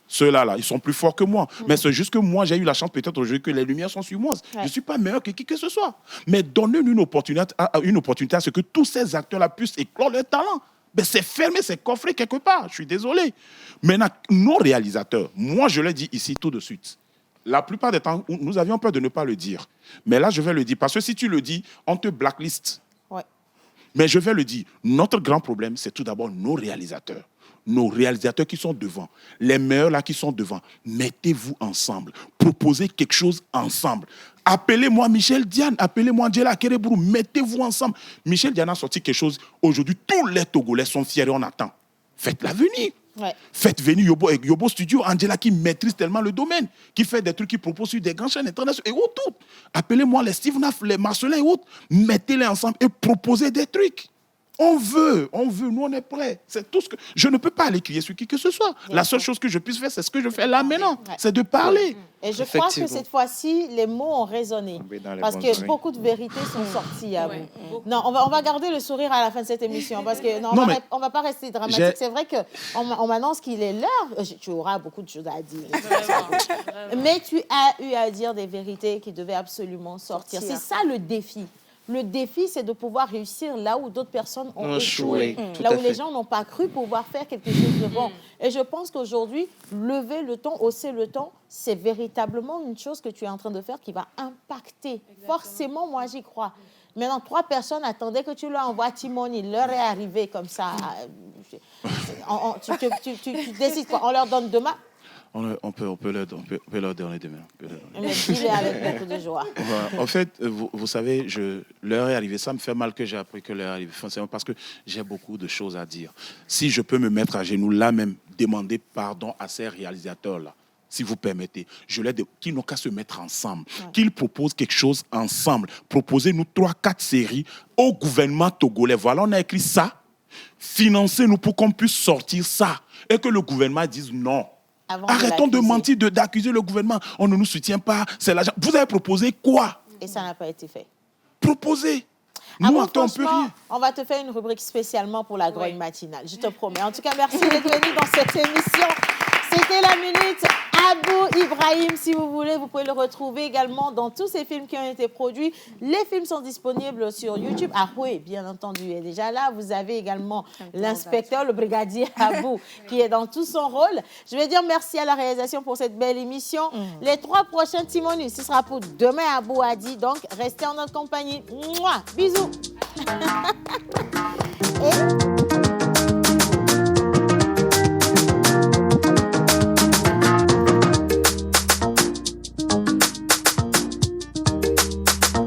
ceux-là, ils sont plus forts que moi. Mais c'est juste que moi, j'ai eu la chance peut-être aujourd'hui que les lumières sont sur moi. Ouais. Je ne suis pas meilleur que qui que ce soit. Mais donnez-nous une opportunité à ce que tous ces acteurs-là puissent éclore leur talent. Ben, c'est fermé, c'est coffré quelque part. Je suis désolé. Maintenant, nos réalisateurs, moi, je l'ai dit ici tout de suite. La plupart des temps, nous avions peur de ne pas le dire. Mais là, je vais le dire. Parce que si tu le dis, on te blacklist. Ouais. Mais je vais le dire. Notre grand problème, c'est tout d'abord nos réalisateurs. Nos réalisateurs qui sont devant. Les meilleurs là qui sont devant. Mettez-vous ensemble. Proposez quelque chose ensemble. Appelez-moi Michel Diane, appelez-moi Angela Kerebrou, mettez-vous ensemble. Michel Diane a sorti quelque chose. Aujourd'hui, tous les Togolais sont fiers et on attend. Faites-la venir. Ouais. Faites venir Yobo Studio, Angela qui maîtrise tellement le domaine, qui fait des trucs, qui propose sur des grandes chaînes internationales et autres. Appelez-moi les Steve Naff, les Marcelin et autres. Mettez-les ensemble et proposez des trucs. On veut, nous on est prêts. C'est tout ce que je ne peux pas aller crier sur qui que ce soit. La seule chose que je puisse faire, c'est ce que je fais là maintenant, c'est de parler. Et je crois que cette fois-ci, les mots ont résonné. Parce que beaucoup de vérités sont sorties à vous. Non, on va garder le sourire à la fin de cette émission. Parce que on va pas rester dramatique. C'est vrai qu'on m'annonce qu'il est l'heure. Tu auras beaucoup de choses à dire. Mais tu as eu à dire des vérités qui devaient absolument sortir. C'est ça le défi. Le défi, c'est de pouvoir réussir là où d'autres personnes ont échoué, là où les gens n'ont pas cru pouvoir faire quelque chose de bon. Et je pense qu'aujourd'hui, lever le ton, hausser le ton, c'est véritablement une chose que tu es en train de faire qui va impacter. Forcément, moi, j'y crois. Maintenant, 3 personnes attendaient que tu leur envoies Timoni. L'heure est arrivée comme ça. Tu décides quoi? On leur donne demain? On peut leur donner demain. Mais dis-le avec beaucoup de joie. En fait, vous savez, l'heure est arrivée. Ça me fait mal que j'ai appris que l'heure est arrivée. Forcément, parce que j'ai beaucoup de choses à dire. Si je peux me mettre à genoux là même, demander pardon à ces réalisateurs-là, si vous permettez, qu'ils n'ont qu'à se mettre ensemble, qu'ils proposent quelque chose ensemble. Proposez-nous 3-4 séries au gouvernement togolais. Voilà, on a écrit ça. Financez-nous pour qu'on puisse sortir ça. Et que le gouvernement dise non. Arrêtons de mentir, d'accuser le gouvernement. On ne nous soutient pas, c'est l'argent. Vous avez proposé quoi? Et ça n'a pas été fait. Proposez. Nous, on peut rien. On va te faire une rubrique spécialement pour la grogne matinale, je te promets. En tout cas, merci d'être venu dans cette émission. C'était la Minute Abou Ibrahim. Si vous voulez, vous pouvez le retrouver également dans tous ces films qui ont été produits. Les films sont disponibles sur YouTube. Ah oui, bien entendu, est déjà là. Vous avez également l'inspecteur, le brigadier Abou, qui est dans tout son rôle. Je vais dire merci à la réalisation pour cette belle émission. Les 3 prochains Timoni, ce sera pour demain à Boadi. Donc, restez en notre compagnie. Mouah, bisous.